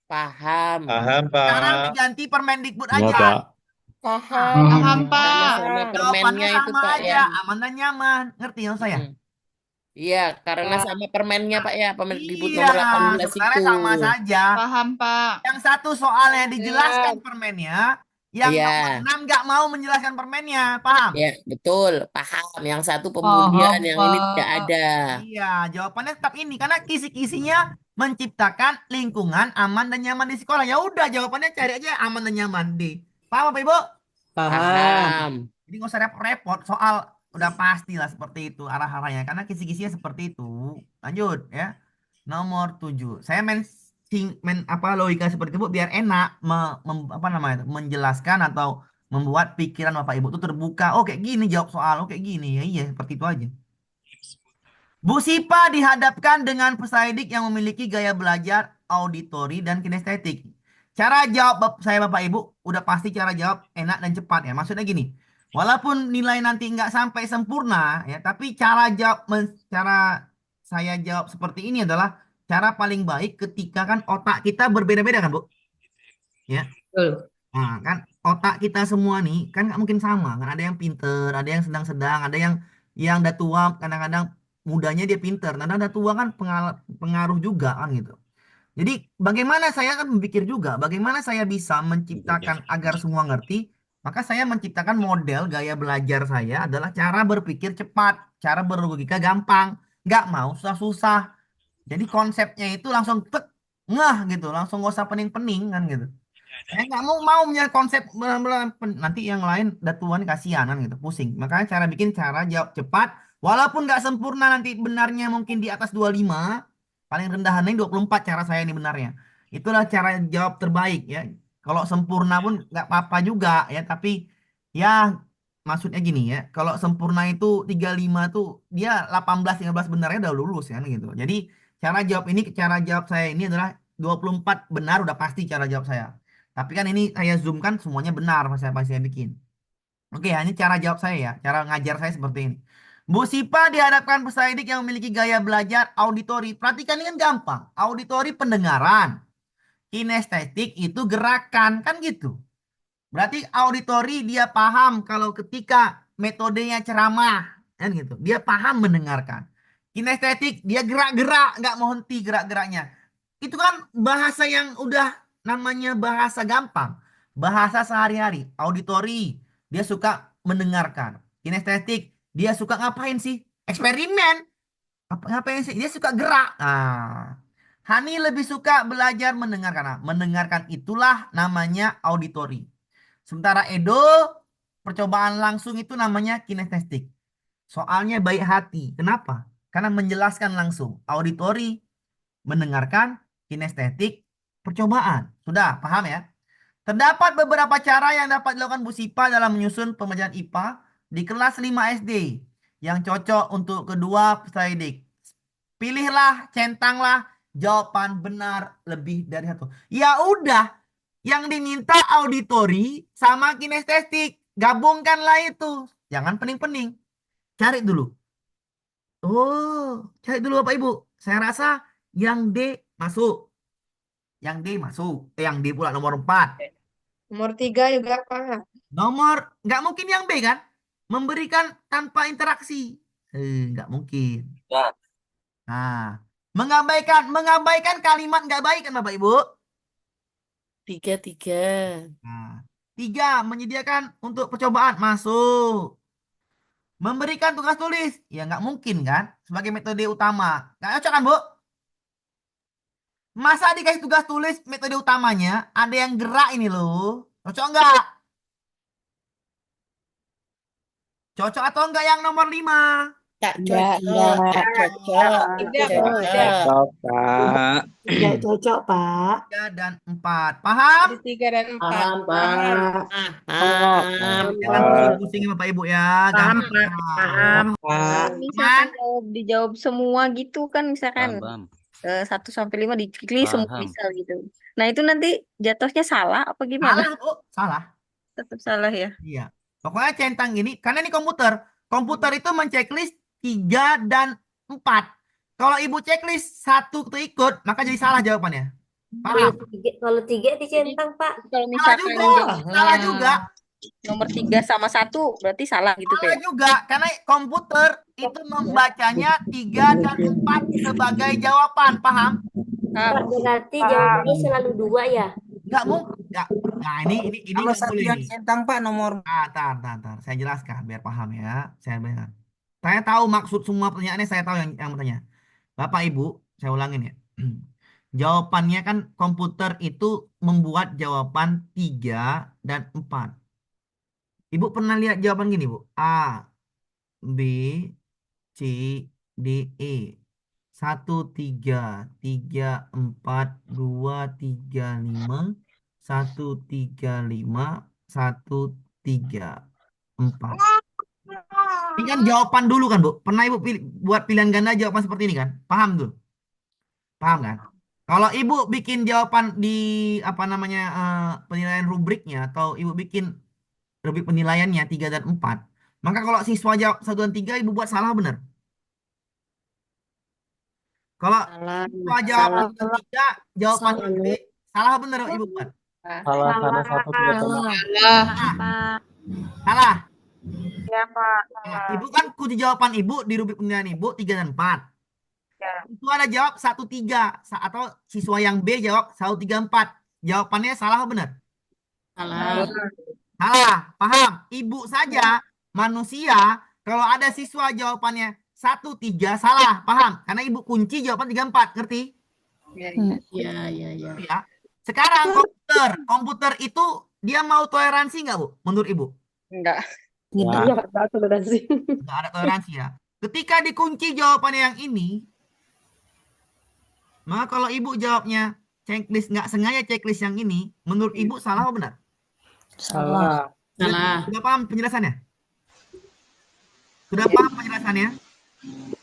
Paham. Paham, Sekarang Pak. diganti Permendikbud Iya aja. Pak. Paham. Paham, Pak. Sama-sama Jawabannya permennya itu, sama Pak, aja, ya. aman dan nyaman. Ngerti maksud saya? Mm-mm. Iya, karena sama permennya, Pak, ya. Permendikbud Iya, nomor 18 sebenarnya itu. sama saja. Paham, Pak. Yang satu soalnya dijelaskan permennya, yang Iya, nomor 6 nggak mau menjelaskan permennya, paham? ya, betul. Paham. Yang satu Paham, pembulian, yang ini tidak Pak. ada. Iya, jawabannya tetap ini karena kisi-kisinya menciptakan lingkungan aman dan nyaman di sekolah. Ya udah, jawabannya cari aja aman dan nyaman di. Paham Bapak Ibu? Paham. Jadi nggak usah repot-repot soal udah pastilah seperti itu arah-arahnya karena kisi-kisinya seperti itu. Lanjut ya. Nomor 7. Saya main apa logika seperti itu Bu, biar enak apa namanya itu, menjelaskan atau membuat pikiran Bapak Ibu itu terbuka. Oh kayak gini jawab soal, oh kayak gini. Ya iya seperti itu aja. Bu Sipa dihadapkan dengan peserdik yang memiliki gaya belajar auditori dan kinestetik. Cara jawab saya Bapak Ibu udah pasti cara jawab enak dan cepat ya. Maksudnya gini, walaupun nilai nanti nggak sampai sempurna ya, tapi cara saya jawab seperti ini adalah cara paling baik ketika kan otak kita berbeda-beda kan Bu? Ya. Betul. Nah, kan otak kita semua nih kan nggak mungkin sama kan, ada yang pinter, ada yang sedang-sedang, ada yang udah tua, kadang-kadang mudanya dia pinter, kadang udah tua kan pengaruh juga kan gitu. Jadi bagaimana saya kan berpikir juga bagaimana saya bisa menciptakan agar semua ngerti, maka saya menciptakan model gaya belajar saya adalah cara berpikir cepat, cara berlogika gampang, nggak mau susah-susah. Jadi konsepnya itu langsung tek ngeh gitu, langsung gak usah pening-pening kan gitu. Saya nggak mau punya konsep nanti yang lain datuan kasihan kan gitu, pusing. Makanya cara bikin cara jawab cepat, walaupun nggak sempurna nanti benarnya mungkin di atas 25, paling rendahannya 24 cara saya ini benarnya. Itulah cara jawab terbaik ya. Kalau sempurna pun nggak apa-apa juga ya, tapi ya maksudnya gini ya, kalau sempurna itu 35 tuh dia 18 15 benarnya udah lulus kan gitu. Jadi cara jawab saya ini adalah 24 benar udah pasti cara jawab saya. Tapi kan ini saya zoom kan semuanya benar pas saya bikin. Oke, ini cara jawab saya ya. Cara ngajar saya seperti ini. Bu Sipa dihadapkan peserdik yang memiliki gaya belajar auditori. Perhatikan ini kan gampang. Auditori pendengaran. Kinestetik itu gerakan. Kan gitu. Berarti auditori dia paham kalau ketika metodenya ceramah. Kan gitu. Dia paham mendengarkan. Kinestetik dia gerak-gerak. Nggak mau henti gerak-geraknya. Itu kan bahasa yang udah namanya bahasa gampang. Bahasa sehari-hari. Auditori, dia suka mendengarkan. Kinestetik, dia suka ngapain sih? Eksperimen. Ngapain sih? Dia suka gerak. Nah, Hani lebih suka belajar mendengarkan. Nah, mendengarkan itulah namanya auditori. Sementara Edo, percobaan langsung itu namanya kinestetik. Soalnya baik hati. Kenapa? Karena menjelaskan langsung. Auditori, mendengarkan, kinestetik, percobaan. Sudah, paham ya? Terdapat beberapa cara yang dapat dilakukan Bu Sipa dalam menyusun pembelajaran IPA di kelas 5 SD yang cocok untuk kedua peserta didik. Pilihlah, centanglah jawaban benar lebih dari satu. Ya udah, yang diminta auditori sama kinestetik. Gabungkanlah itu. Jangan pening-pening. Cari dulu. Oh, cari dulu Bapak Ibu. Saya rasa yang D masuk. Yang D masuk. Yang D pula nomor 4. Nomor 3 juga, Pak. Nggak mungkin yang B kan? Memberikan tanpa interaksi. Nggak mungkin. Ya. Nah, mengabaikan kalimat nggak baik kan Bapak Ibu? 3. Nah, 3, menyediakan untuk percobaan masuk. Memberikan tugas tulis, ya nggak mungkin kan? Sebagai metode utama. Nggak cocok kan Bu? Masa dikasih tugas tulis metode utamanya, ada yang gerak ini loh. Cocok nggak? Cocok atau enggak yang nomor 5? Tak Enggak, cocok, tak cocok, Tidak, tak Pak. cocok. Pak. Tidak cocok, Pak. 3 dan 4. Paham? Di 3 dan 4. Paham, Pak. Paham. Jangan pusing-pusing Bapak Ibu ya. Paham, Gampang. Pak. Paham, Pak. Misalkan dijawab semua gitu kan, misalkan Paham. 1 sampai 5 diklik semua Paham. misal gitu. Nah, itu nanti jatuhnya salah apa gimana? Salah, Bu. Salah. Tetap salah ya. Iya. Pokoknya centang gini, karena ini komputer. Komputer itu menceklis 3 dan 4. Kalau Ibu checklist 1 itu ikut, maka jadi salah jawabannya. Paham? Kalau 3 dicentang, Pak. Kalau Salah misalkan juga. Salah juga. nomor 3 sama 1 berarti salah gitu Salah Pak. juga, karena komputer itu membacanya 3 dan 4 sebagai jawaban, paham? Pak, berarti jawabannya selalu 2 ya? Nggak mungkin. Nggak. Nah, ini Kalau nggak satu boleh yang nih. centang Pak nomor. Tar. Saya jelaskan biar paham ya. Saya bilang. Saya tahu maksud semua pertanyaannya, saya tahu yang bertanya. Bapak Ibu, saya ulangin ya. Jawabannya kan komputer itu membuat jawaban 3 dan 4. Ibu pernah lihat jawaban gini, Bu? A, B, C, D, E. 1 3 3 4 2 3 5 1 3 5 1 3 4. Ini kan jawaban dulu kan, Bu? Pernah Ibu buat pilihan ganda jawaban seperti ini kan? Paham tuh? Paham kan? Kalau Ibu bikin jawaban di apa namanya penilaian rubriknya atau Ibu bikin rubrik penilaiannya 3 dan 4, maka kalau siswa jawab 1 dan 3 Ibu buat salah benar. Kalau Salah. siswa jawab 1 dan 3 jawaban Salah. B salah benar Ibu buat. Salah karena satu tidak benar. Salah. Pak. Salah. Ya, Pak. Nah, Ibu kan kunci jawaban Ibu di rubrik penilaian Ibu 3 dan 4. Ya. Itu ada jawab 1 3 atau siswa yang B jawab 1 3 4. Jawabannya salah benar? Salah. Salah, paham? Ibu saja manusia kalau ada siswa jawabannya 1 3 salah, paham? Karena Ibu kunci jawaban 3 4, ngerti? Iya. Ya. Sekarang komputer itu dia mau toleransi nggak, Bu? Menurut Ibu? Enggak. Wah, Nggak toleransi. Nggak ada toleransi ya. Ketika dikunci jawabannya yang ini, maka kalau Ibu jawabnya checklist nggak sengaja checklist yang ini, menurut Ibu salah atau benar? Salah. Salah. Sudah paham penjelasannya? Sudah paham penjelasannya?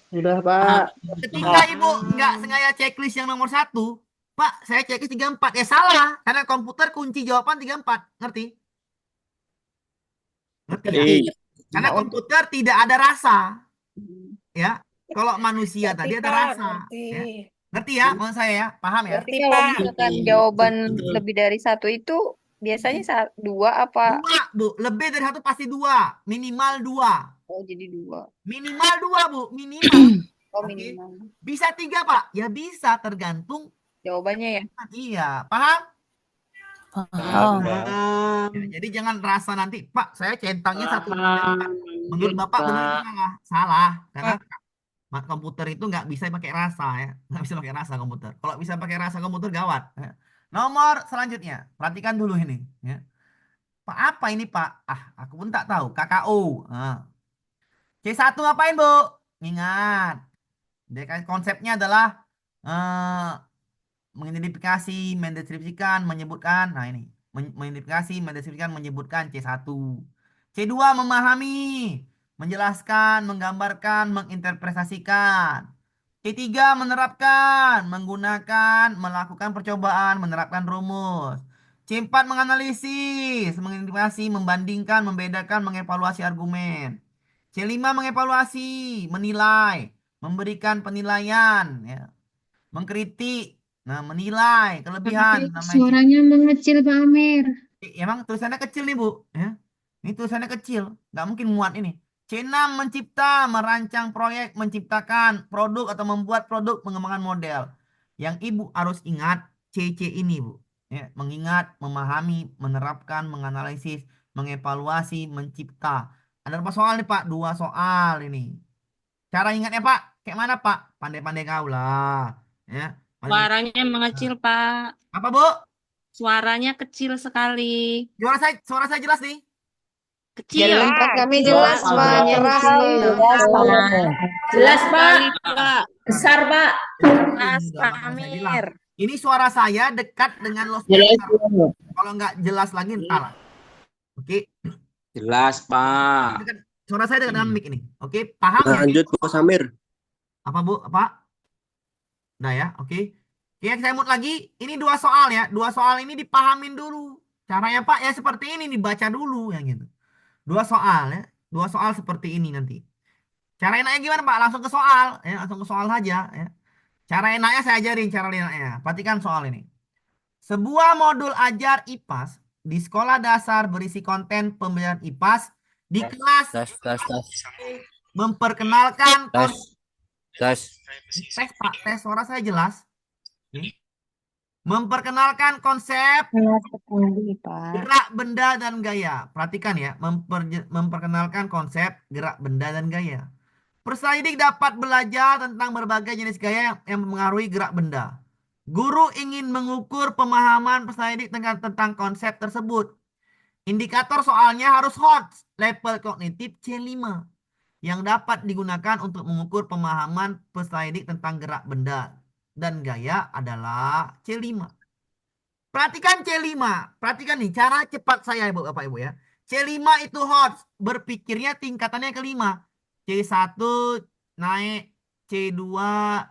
Sudah, Pak. Ketika Ibu nggak sengaja checklist yang nomor 1, Pak, saya checklist 3 4, ya salah. Karena komputer kunci jawaban 3 4, ngerti? Ngerti ya? Iya. Karena komputer tidak ada rasa, ya. Kalau manusia tadi ada rasa, ya. Ngerti ya? Maksud saya ya, paham ya? Berarti kalau misalkan jawaban lebih dari 1 itu biasanya 2 apa? 2, Bu. Lebih dari 1 pasti 2. Minimal 2. Oh, jadi 2. Minimal 2, Bu. Minimal. Oh, Oke. minimal. Bisa 3, Pak? Ya bisa, tergantung. Jawabannya ya. Iya, paham? Paham. Ya, jadi jangan rasa nanti, Pak, saya centangnya 1 4. Menurut Bapak benar atau salah? Salah. Karena komputer itu nggak bisa pakai rasa ya. Nggak bisa pakai rasa komputer. Kalau bisa pakai rasa komputer gawat. Ya. Nomor selanjutnya. Perhatikan dulu ini. Ya. Pak, apa ini, Pak? Aku pun tak tahu. KKO. C1 ngapain, Bu? Ingat. Dia kan konsepnya adalah mengidentifikasi, mendeskripsikan, menyebutkan. Nah ini. Mengidentifikasi, mendeskripsikan, menyebutkan C1. C2 memahami, menjelaskan, menggambarkan, menginterpretasikan. C3 menerapkan, menggunakan, melakukan percobaan, menerapkan rumus. C4 menganalisis, mengidentifikasi, membandingkan, membedakan, mengevaluasi argumen. C5 mengevaluasi, menilai, memberikan penilaian, ya. Mengkritik, nah menilai kelebihan. Suaranya mengecil Pak Amir. Emang tulisannya kecil nih, Bu, ya. Ini tulisannya kecil, nggak mungkin muat ini. C6 mencipta, merancang proyek, menciptakan produk atau membuat produk, mengembangkan model. Yang Ibu harus ingat CC ini, Bu. Ya, mengingat, memahami, menerapkan, menganalisis, mengevaluasi, mencipta. Ada berapa soal nih, Pak? 2 soal ini. Cara ingatnya, Pak, kayak mana, Pak? Pandai-pandai kau lah. Ya. Suaranya mengecil Pak. Apa, Bu? Suaranya kecil sekali. Suara saya jelas nih. Kecil. Jelas, Pak. Kami jelas, Pak. Keras, Pak. Jelas, Pak. Pak. Besar, Pak. Mas Udah, makanya saya bilang. Amir. Ini suara saya dekat dengan loudspeaker. Kalau nggak jelas lagi ntar. Oke. Jelas Pak. Suara saya dekat dengan mic ini. Oke, paham ya? Lanjut Pak Samir. Apa, Bu? Apa? Nah ya, oke. Oke, saya mut lagi. Ini 2 soal ya. 2 soal ini dipahamin dulu. Caranya, Pak, ya seperti ini, dibaca dulu ya gitu. 2 soal ya. 2 soal seperti ini nanti. Cara enaknya gimana, Pak? Langsung ke soal ya, langsung ke soal saja ya. Cara enaknya saya ajarin cara enaknya. Perhatikan soal ini. Sebuah modul ajar IPAS di sekolah dasar berisi konten pembelajaran IPAS di kelas tes, memperkenalkan tes, tes. tes Pak, tes suara saya jelas. Oke. Memperkenalkan konsep Jelas sekali, Pak. gerak benda dan gaya. Perhatikan ya, memperkenalkan konsep gerak benda dan gaya. Peserta didik dapat belajar tentang berbagai jenis gaya yang mempengaruhi gerak benda. Guru ingin mengukur pemahaman peserta didik tentang konsep tersebut. Indikator soalnya harus HOTS, level kognitif C5, yang dapat digunakan untuk mengukur pemahaman peserta didik tentang gerak benda dan gaya adalah C5. Perhatikan C5. Perhatikan nih cara cepat saya Ibu Bapak Ibu ya. C5 itu HOTS, berpikirnya tingkatannya kelima. C1 naik, C2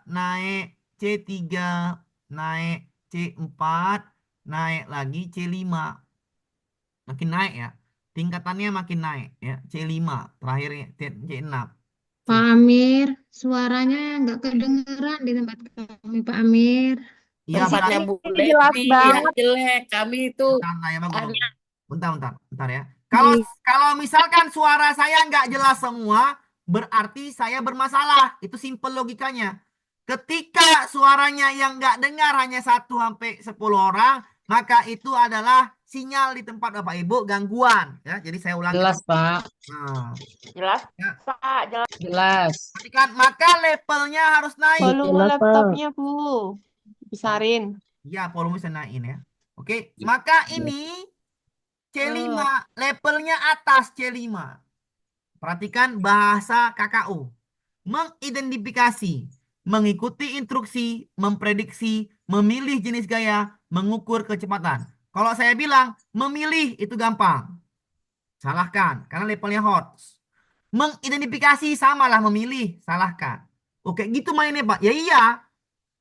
naik, C3 naik, C4 naik lagi, C5. Makin naik ya. Tingkatannya makin naik ya. C5 terakhirnya C6. Pak Amir, suaranya nggak kedengeran di tempat kami, Pak Amir. Iya, Tempatnya Bu jelas Leti banget. yang jelek. Kami itu Bentar ya, Bang. hanya Bentar ya. Kalau misalkan suara saya nggak jelas semua, berarti saya bermasalah. Itu simple logikanya. Ketika suaranya yang nggak dengar hanya 1 sampai 10 orang, maka itu adalah sinyal di tempat Bapak Ibu gangguan. Ya, jadi saya ulangi. Jelas, Pak. Nah, Jelas, ya. Pak. Jelas. Perhatikan, maka levelnya harus naik. Volume Jelas, Pak. laptopnya, Bu. Besarin. Ya, volume saya naikin ya. Oke, maka ini C5, levelnya atas C5. Perhatikan bahasa KKU. Mengidentifikasi, mengikuti instruksi, memprediksi, memilih jenis gaya, mengukur kecepatan. Kalau saya bilang memilih itu gampang. Salahkan, karena levelnya HOTS. Mengidentifikasi samalah memilih, salahkan. Oke, gitu mainnya Pak. Ya iya.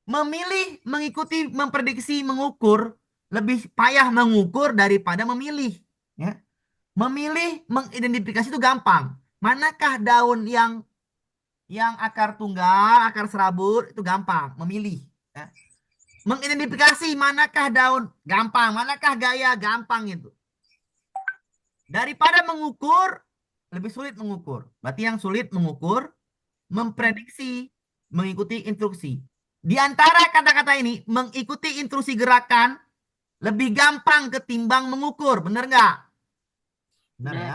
Memilih, mengikuti, memprediksi, mengukur, lebih payah mengukur daripada memilih. Ya. Memilih, mengidentifikasi itu gampang. Manakah daun yang akar tunggal, akar serabut, itu gampang. Memilih. Ya. Mengidentifikasi manakah daun, gampang. Manakah gaya, gampang itu. Daripada mengukur, lebih sulit mengukur. Berarti yang sulit mengukur, memprediksi, mengikuti instruksi. Di antara kata-kata ini, mengikuti instruksi gerakan lebih gampang ketimbang mengukur. Benar nggak? Benar ya?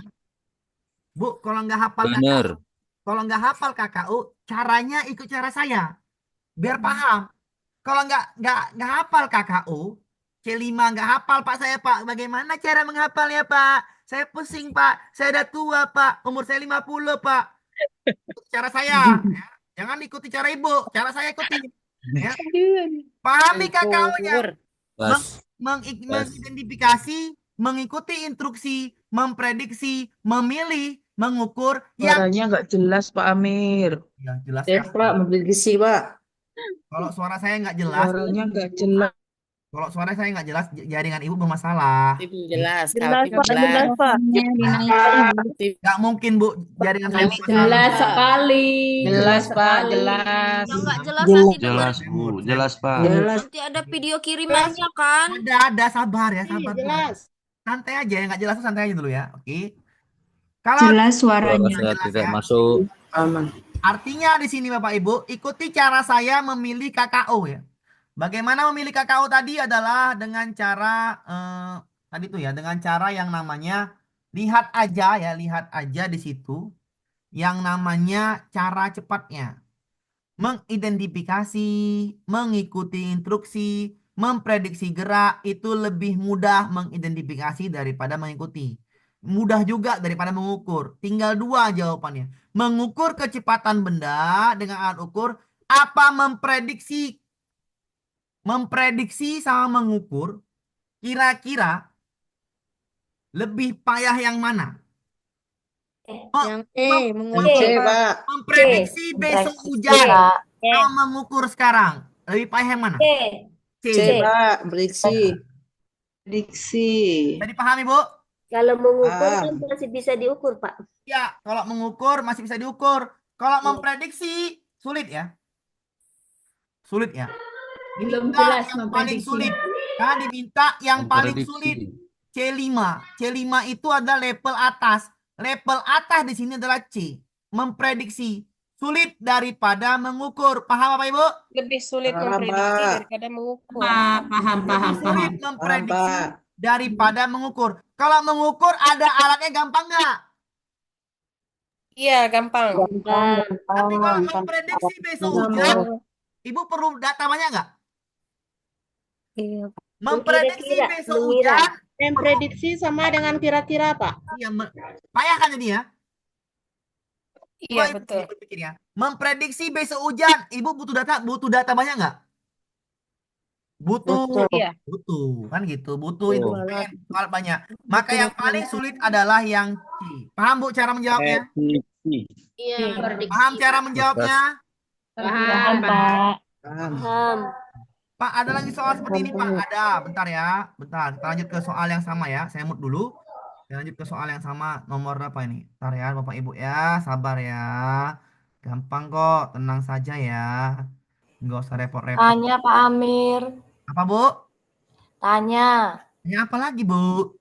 Bu, kalau nggak hafal Bener. kalau nggak hafal KKU, caranya ikut cara saya. Biar paham. Kalau nggak hafal KKU, C5 nggak hafal Pak saya Pak. Bagaimana cara menghafalnya Pak? Saya pusing Pak. Saya udah tua Pak. Umur saya 50 Pak. Ikut cara saya. Ya. Jangan ikuti cara Ibu. Cara saya ikuti. Ya. Pahami KKU-nya. Pas. Mengidentifikasi, mengikuti instruksi, memprediksi, memilih, mengukur. Yang Suaranya nggak jelas, Pak Amir. yang jelas. Jelas, Pak. Memprediksi, Pak. Kalau suara saya nggak jelas, Suaranya nggak jelas. kalau suara saya nggak jelas, jaringan Ibu bermasalah. itu jelas. Jelas, Kami Pak. jelas. Jelas, Pak. Nggak mungkin Bu, jaringan saya bermasalah. Jelas sekali. Jelas, Pak. Jelas. Yang nggak jelas nanti Jelas, Bu. Jelas, Pak. Jelas. nanti ada video kirimannya kan? Ada sabar ya, sabar. Jelas. Santai aja, yang nggak jelas tuh santai aja dulu ya. Oke. Kalau Jelas Suara suaranya. saya jelas tidak ya. masuk. Aman. Artinya di sini Bapak Ibu, ikuti cara saya memilih KKU ya. Bagaimana memilih KKU tadi adalah dengan cara tadi tuh ya, dengan cara yang namanya lihat aja ya, lihat aja di situ yang namanya cara cepatnya. Mengidentifikasi, mengikuti instruksi, memprediksi gerak itu lebih mudah mengidentifikasi daripada mengikuti. Mudah juga daripada mengukur. Tinggal 2 jawabannya. Mengukur kecepatan benda dengan alat ukur apa memprediksi sama mengukur, kira-kira lebih payah yang mana? Yang C, Pak. Memprediksi besok hujan sama mengukur sekarang. Lebih payah yang mana? C. C, Pak. Prediksi. Prediksi. Bisa dipahami, Bu? Kalau mengukur Ah. kan masih bisa diukur, Pak. Ya, kalau mengukur masih bisa diukur. Kalau memprediksi sulit ya. Sulit ya. Belum Diminta jelas yang paling memprediksi. sulit. Karena diminta yang paling sulit. C5. C5 itu adalah level atas. Level atas di sini adalah C. Memprediksi. Sulit daripada mengukur. Paham apa Ibu? Lebih sulit Paham, memprediksi Pak. daripada mengukur. Paham, Lebih sulit memprediksi daripada mengukur. Kalau mengukur ada alatnya gampang nggak? Iya, gampang. Tapi kalau memprediksi besok hujan, Ibu perlu data banyak nggak? Iya. Memprediksi besok hujan, Memprediksi sama dengan kira-kira, Pak. iya, payah kan jadi ya? Iya, Coba Ibu betul. pikir ya. Memprediksi besok hujan, Ibu butuh data banyak nggak? Butuh, Iya. butuh, kan gitu. Butuh Oh. instrumen, alat banyak. Maka yang paling sulit adalah yang C. Paham Bu cara menjawabnya? Prediksi. Iya, Paham cara menjawabnya? Paham, Pak. Paham. Pak, ada lagi soal seperti ini, Pak. Ada. Bentar ya. Bentar. Kita lanjut ke soal yang sama ya. Saya mute dulu. Kita lanjut ke soal yang sama. Nomor berapa ini? Bentar ya, Bapak Ibu ya. Sabar ya. Gampang kok. Tenang saja ya. Nggak usah repot-repot. Tanya Pak Amir, Apa, Bu? tanya. Ini apa lagi, Bu?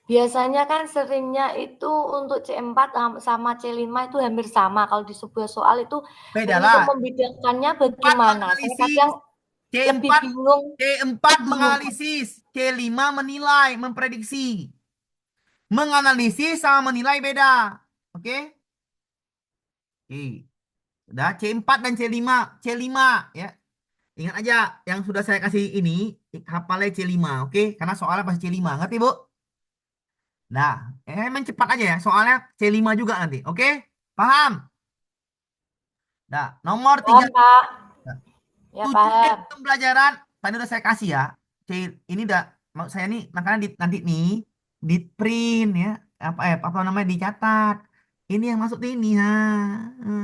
Biasanya kan seringnya itu untuk C4 sama C5 itu hampir sama. Kalau di sebuah soal itu Beda untuk lah. membedakannya bagaimana? Saya Analisis. kadang lebih C4, bingung. C4 menganalisis. C5 menilai, memprediksi. Menganalisis sama menilai beda. Oke? Oke. Udah C4 dan C5. C5 ya. Ingat aja yang sudah saya kasih ini hafalnya C5, oke? Karena soalnya pasti C5, ngerti Bu? Nah, main cepat aja ya. Soalnya C5 juga nanti, oke? Paham? Nah, nomor 3. Paham, Pak. Ya, Tujuan paham. pembelajaran tadi udah saya kasih ya. Ini udah maksud saya nih makanya nanti nih di print ya. Apa namanya dicatat. Ini yang masuk ini ha.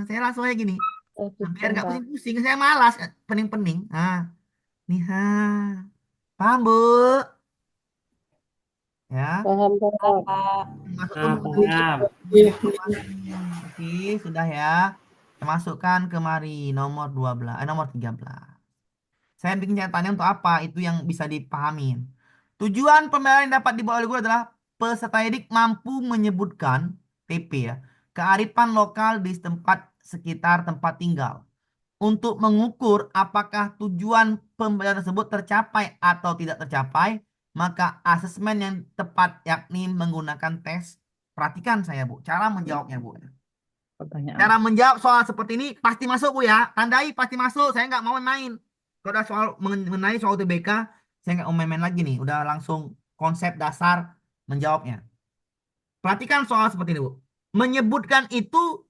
Saya langsung aja gini. Nah, biar nggak pusing-pusing, saya malas pening-pening. Nih ha. Paham, Bu? Ya. Paham, Paham, Pak. Masuk Oke, sudah ya. Kita masukkan kemari nomor 12, nomor 13. Saya bikin catatannya untuk apa? Itu yang bisa dipahamin. Tujuan pembelajaran yang dapat dibawa oleh guru adalah peserta didik mampu menyebutkan TP ya, kearifan lokal di tempat sekitar tempat tinggal. Untuk mengukur apakah tujuan pembelajaran tersebut tercapai atau tidak tercapai, maka asesmen yang tepat yakni menggunakan tes. Perhatikan saya, Bu, cara menjawabnya, Bu. Cara menjawab soal seperti ini pasti masuk, Bu ya. Tandai pasti masuk. Saya nggak mau main-main. Kalau ada soal mengenai soal UTBK, saya nggak mau main-main lagi nih. Udah langsung konsep dasar menjawabnya. Perhatikan soal seperti ini, Bu. Menyebutkan itu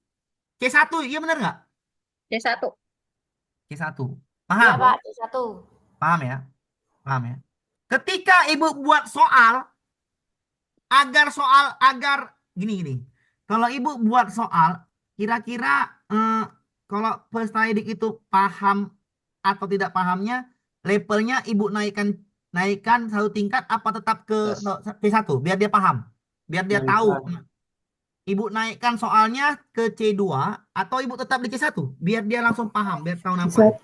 C1, iya benar nggak? C1. C1. Ya, Paham? Pak, C1. Paham ya? Paham ya? Ketika Ibu buat soal, agar gini. Kalau Ibu buat soal, kira-kira kalau peserta didik itu paham atau tidak pahamnya, levelnya Ibu naikkan satu tingkat apa tetap ke C1 biar dia paham, biar dia tahu. Ibu naikkan soalnya ke C2 atau Ibu tetap di C1 biar dia langsung paham, biar tahu namanya.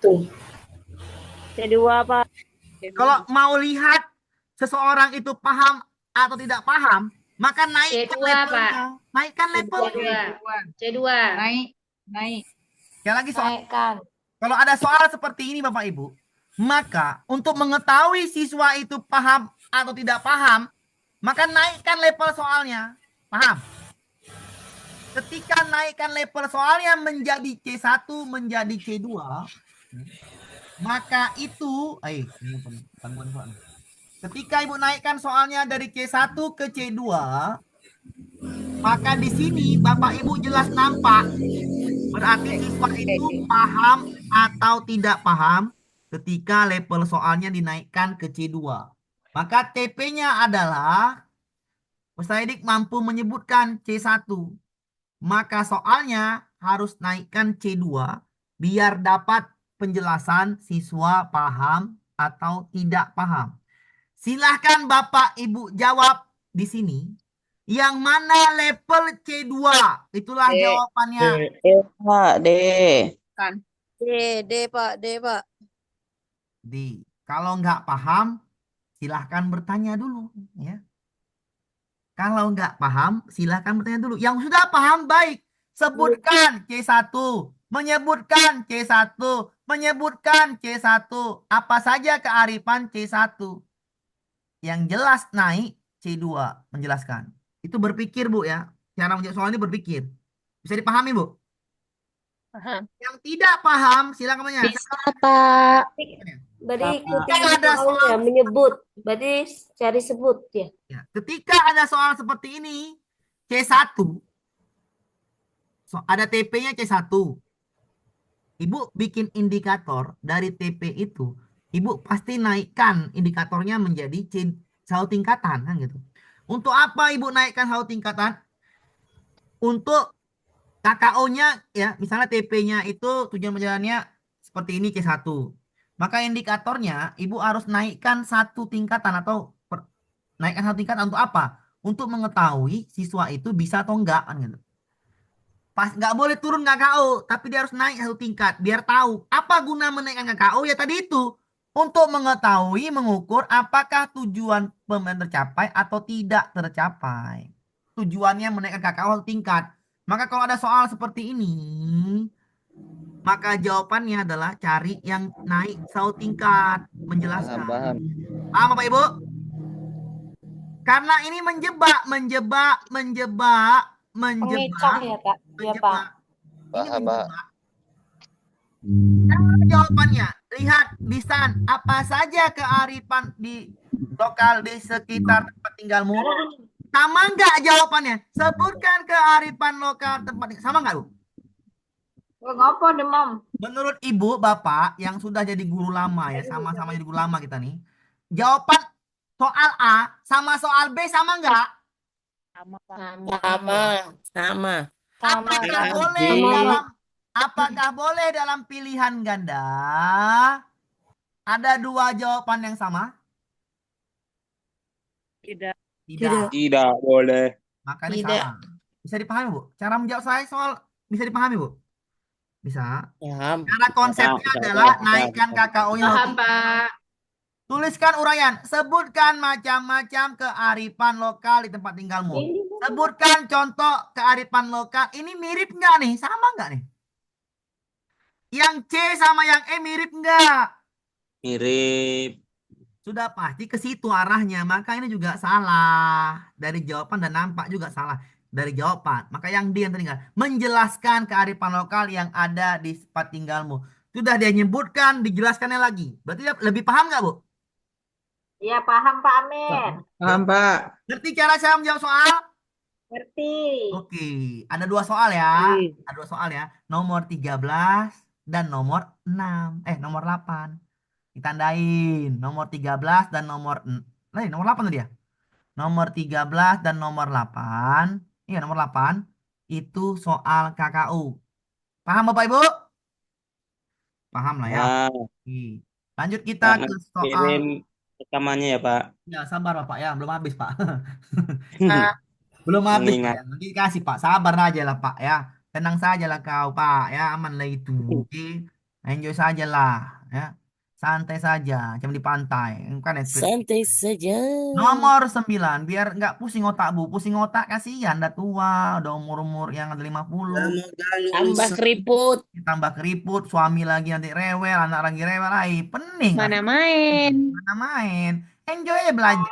C2, Pak. Kalau mau lihat seseorang itu paham atau tidak paham, maka naikkan C2, levelnya. Pak. Naikkan levelnya. C2. Naik. Sekali lagi soal. Naikkan. Kalau ada soal seperti ini Bapak Ibu, maka untuk mengetahui siswa itu paham atau tidak paham, maka naikkan level soalnya. Paham? Ketika naikkan level soalnya menjadi C1, menjadi C2, maka itu, ketika Ibu naikkan soalnya dari C1 ke C2, maka di sini Bapak Ibu jelas nampak berarti siswa itu paham atau tidak paham ketika level soalnya dinaikkan ke C2. Maka TP-nya adalah peserta didik mampu menyebutkan C1. Maka soalnya harus naikkan C2 biar dapat penjelasan siswa paham atau tidak paham. Silahkan Bapak Ibu jawab di sini. Yang mana level C2? Itulah jawabannya. D. Pak. D. Kalau nggak paham, silahkan bertanya dulu. Ya. Kalau nggak paham, silahkan bertanya dulu. Yang sudah paham, baik. Sebutkan C1. Menyebutkan C1. Menyebutkan C1. Apa saja kearifan C1. Yang jelas naik C2. Menjelaskan. Itu berpikir, Bu, ya. Cara menjawab soal ini berpikir. Bisa dipahami, Bu? Paham. Yang tidak paham, silakan bertanya. Bisa, Pak. Berarti ikuti Ketika ada soalnya soal menyebut. Berarti cari sebut ya. Ya, ketika ada soal seperti ini, C1, ada TP-nya C1. Ibu bikin indikator dari TP itu, Ibu pasti naikkan indikatornya menjadi satu tingkatan, kan gitu. Untuk apa Ibu naikkan satu tingkatan? Untuk KKO-nya, ya, misalnya TP-nya itu tujuan perjalanannya seperti ini C1. Maka indikatornya Ibu harus naikkan satu tingkatan atau naikkan satu tingkatan untuk apa? Untuk mengetahui siswa itu bisa atau enggak, kan gitu. Pas nggak boleh turun KKO, tapi dia harus naik satu tingkat biar tahu apa guna menaikkan KKO, ya tadi itu untuk mengetahui, mengukur apakah tujuan pembelajaran tercapai atau tidak tercapai. Tujuannya menaikkan KKO satu tingkat. Maka kalau ada soal seperti ini, maka jawabannya adalah cari yang naik satu tingkat, menjelaskan. Paham Bapak Ibu? Karena ini menjebak. Pengecam ya, Kak? Ya, Pak. Ini menjebak. Jawabannya, lihat lisan, apa saja kearifan di lokal di sekitar tempat tinggalmu? Sama enggak jawabannya? Sebutkan kearifan lokal tempat tinggal. Sama enggak, Bu? Ngopo demam? Menurut Ibu, Bapak yang sudah jadi guru lama ya, sama-sama jadi guru lama kita nih. Jawaban soal A sama soal B sama enggak? Sama. Apakah boleh dalam pilihan ganda ada dua jawaban yang sama? Tidak. Tidak boleh. Maka ini Tidak. salah. Bisa dipahami, Bu? Cara menjawab saya soal bisa dipahami, Bu? Bisa. Paham. Cara konsepnya adalah naikkan KKO-nya. Paham, Pak. Tuliskan uraian. Sebutkan macam-macam kearifan lokal di tempat tinggalmu. Sebutkan contoh kearifan lokal. Ini mirip nggak nih? Sama nggak nih? Yang C sama yang E mirip nggak? Mirip. Sudah pasti ke situ arahnya. Maka ini juga salah. Dari jawaban dan nampak juga salah dari jawaban. Maka yang D yang tertinggal. Menjelaskan kearifan lokal yang ada di tempat tinggalmu. Sudah dia nyebutkan, dijelaskannya lagi. Berarti dia lebih paham nggak, Bu? Ya, paham, Pak Amir. Paham, Pak. Ngerti cara saya menjawab soal? Ngerti. Oke, ada dua soal ya. Ada dua soal ya. Nomor 13 dan nomor 6. Nomor 8. Ditandain. Nomor 13 dan nomor... nomor 8 tadi ya? Nomor 13 dan nomor 8. Iya, nomor 8. Itu soal KKU. Paham Bapak Ibu? Paham lah ya. Oke. Lanjut kita ke soal... Kirim rekamannya ya, Pak. Ya, sabar Bapak ya. Belum habis, Pak. Belum habis, Pak, ya. Nanti kasih Pak, sabar aja lah Pak ya, tenang saja lah kau Pak ya, aman lah itu, oke, enjoy saja lah ya, santai saja, macam di pantai, kan Santai saja. Nomor 9, biar nggak pusing otak Bu, pusing otak kasihan, udah tua, udah umur yang ada 50, Tambah keriput. tambah keriput, suami lagi nanti rewel, anak lagi rewel, pening, Mana main? enjoy aja belajar.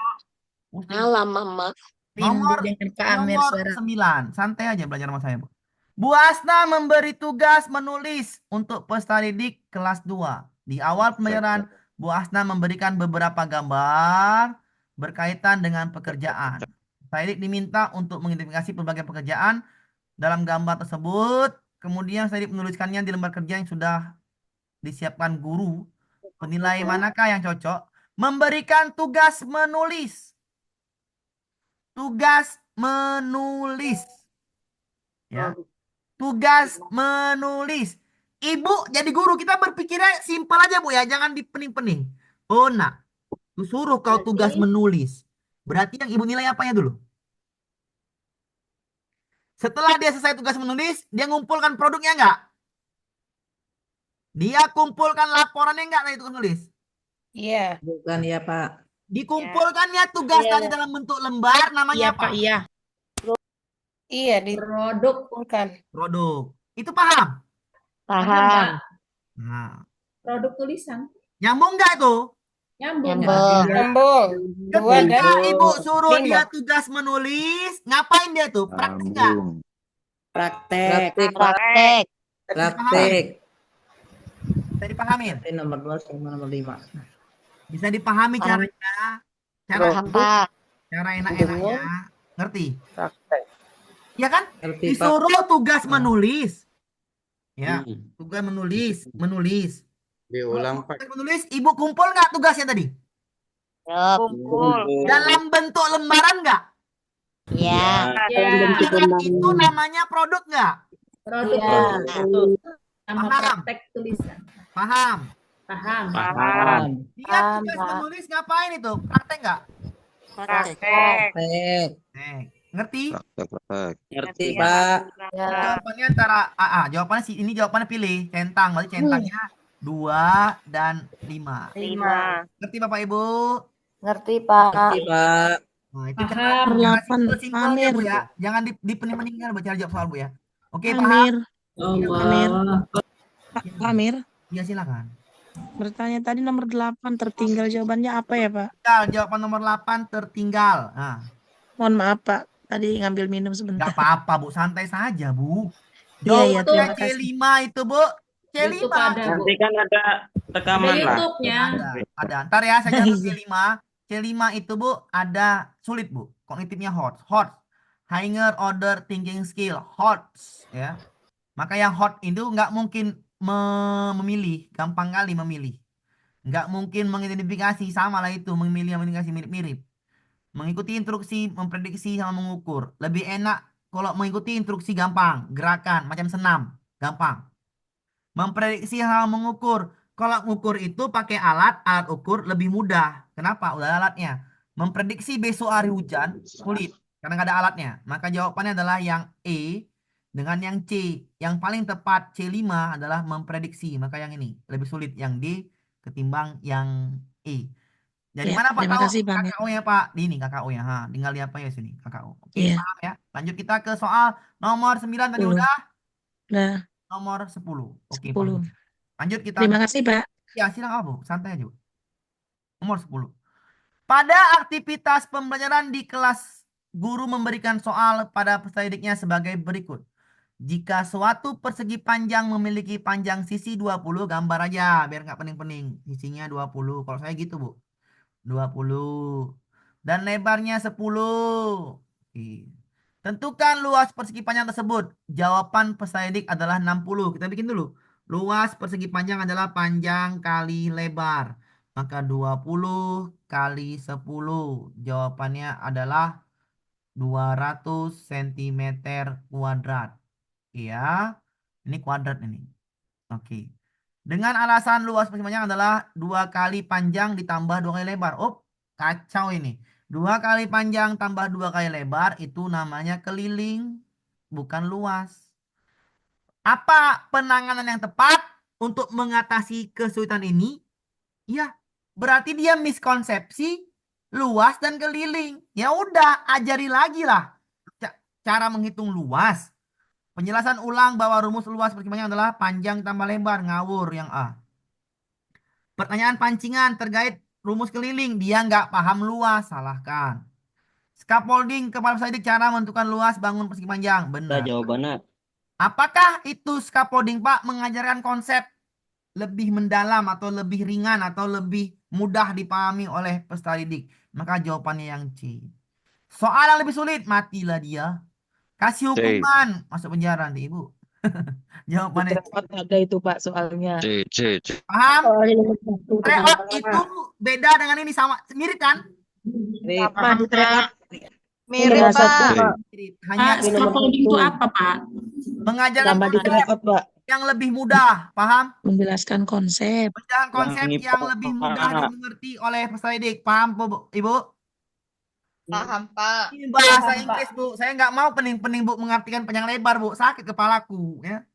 Alam, Mama. Nomor 9, santai aja belajar sama saya, Bu. Bu Asna memberi tugas menulis untuk peserta didik kelas 2. Di awal pembelajaran, Bu Asna memberikan beberapa gambar berkaitan dengan pekerjaan. Peserta didik diminta untuk mengidentifikasi berbagai pekerjaan dalam gambar tersebut. Kemudian peserta didik menuliskannya di lembar kerja yang sudah disiapkan guru. Penilai manakah yang cocok? Memberikan tugas menulis. Tugas menulis. Ya. Tugas menulis. Ibu jadi guru, kita berpikirnya simpel aja Bu ya, jangan dipening-pening. Oh nak, suruh kau tugas menulis. Berarti yang Ibu nilai apanya dulu? Setelah dia selesai tugas menulis, dia ngumpulkan produknya enggak? Dia kumpulkan laporannya enggak dari tugas menulis? Iya. Bukan ya, Pak. Dikumpulkannya tugas tadi dalam bentuk lembar namanya apa? Iya. Iya, Produk. bukan. Produk. Itu paham? Paham. Nah, Produk tulisan. nyambung nggak tuh? Nyambung. Nyambung. Dua dan Ketika ibu suruh bingung. dia tugas menulis, ngapain dia tuh? Praktek nggak? Praktek. Praktek. Praktek. Bisa dipahamin? Nomor 2 sama nomor 5. Bisa dipahami Paham. caranya? Cara Paham, Pak. cara enak-enaknya. Ngerti? Praktek. Ya kan? Ngerti, Pak. Disuruh tugas menulis. Ya, Hmm. tugas menulis. Diulang, Pak. Tugas menulis, ibu kumpul nggak tugasnya tadi? Kumpul. Dalam bentuk lembaran nggak? Iya. Itu namanya produk nggak? Produk. Iya. Sama Paham. praktek tulisan. Paham? Paham. Paham. Dia Paham, tugas Pak. menulis ngapain itu? Praktek nggak? Praktek. Ngerti? Ngerti, Pak. Ya. Jawabannya antara jawabannya ini jawabannya pilih centang, berarti centangnya 2 dan 5. 5. Ngerti Bapak Ibu? Ngerti, Pak. Ngerti, Pak. Nah, itu Paham. cara simpel-simpelnya Bu ya. Jangan dipening-peningkan baca jawab soal Bu ya. Oke, paham? Pak Amir, Iya, silakan. bertanya tadi nomor 8 tertinggal jawabannya apa ya, Pak? Jawaban nomor 8 tertinggal. Nah, Mohon maaf, Pak. Tadi ngambil minum nggak sebentar. apa-apa Bu, santai saja Bu. Iya, Jawabannya terima kasih. C5 itu Bu. C5. YouTube ada, Bu. Nanti kan ada Ada rekaman lah. YouTube-nya. Ada. Ntar ya, saya jawab C5. C5 itu Bu ada sulit Bu. Kognitifnya hot. Higher order thinking skill. Hot. Ya. Maka yang hot itu nggak mungkin memilih. Gampang kali memilih. Nggak mungkin mengidentifikasi. Sama lah itu. Memilih yang mengidentifikasi mirip-mirip. Mengikuti instruksi, memprediksi, sama mengukur. Lebih enak kalau mengikuti instruksi gampang. Gerakan, macam senam. Gampang. Memprediksi sama mengukur. Kalau mengukur itu pakai alat ukur lebih mudah. Kenapa? Udah ada alatnya. Memprediksi besok hari hujan, sulit. Karena nggak ada alatnya. Maka jawabannya adalah yang E dengan yang C. Yang paling tepat C5 adalah memprediksi. Maka yang ini lebih sulit. Yang D ketimbang yang E. Jadi Ya, mana Pak terima tahu kasih, Pak Amir. KKO-nya Pak? Ini KKO-nya. Tinggal lihat apa ya sini KKO. Oke, Iya. paham ya. Lanjut kita ke soal nomor 9 tadi 10. udah. Udah, Nomor 10. Oke, 10. paham. Lanjut kita. Terima kasih, Pak. Ya, silakan Bu. Santai aja, Bu. Nomor 10. Pada aktivitas pembelajaran di kelas, guru memberikan soal pada peserta didiknya sebagai berikut. Jika suatu persegi panjang memiliki panjang sisi 20, gambar aja biar nggak pening-pening. Sisinya 20. Kalau saya gitu, Bu. 20. Dan lebarnya 10. Oke. Tentukan luas persegi panjang tersebut. Jawaban peserta didik adalah 60. Kita bikin dulu. Luas persegi panjang adalah panjang kali lebar. Maka 20 kali 10. Jawabannya adalah 200 cm kuadrat. Iya. Ini kuadrat ini. Oke. Dengan alasan luas persegi panjang adalah 2 kali panjang ditambah 2 kali lebar. Kacau ini. 2 kali panjang tambah 2 kali lebar itu namanya keliling, bukan luas. Apa penanganan yang tepat untuk mengatasi kesulitan ini? Ya, berarti dia miskonsepsi luas dan keliling. Ya udah, ajari lagi lah cara menghitung luas. Penjelasan ulang bahwa rumus luas persegi panjang adalah panjang tambah lebar. Ngawur yang A. Pertanyaan pancingan terkait rumus keliling. Dia nggak paham luas. Salahkan. Scaffolding kepala peserta didik cara menentukan luas bangun persegi panjang. Benar. Jawabannya. Apakah itu scaffolding Pak mengajarkan konsep lebih mendalam atau lebih ringan atau lebih mudah dipahami oleh peserta didik? Maka jawabannya yang C. Soal yang lebih sulit, matilah dia. Kasih hukuman, masuk penjara nanti Ibu. Jawabannya C. Ada itu, Pak, soalnya. Paham? Tryout itu beda dengan ini, sama mirip kan? Paham, Pak. Mirip, Pak. Mirip. Hanya Scaffolding itu apa, Pak? mengajarkan Tambah di konsep tryout, Pak. yang lebih mudah, paham? Menjelaskan konsep. Menjelaskan konsep ini, yang Pak. lebih mudah dimengerti oleh peserta didik. Paham, Bu, Ibu? Paham, Pak. Ini bahasa Paham, Inggris, Bu. Saya nggak mau pening-pening, Bu, mengartikan panjang lebar, Bu. Sakit kepalaku, ya.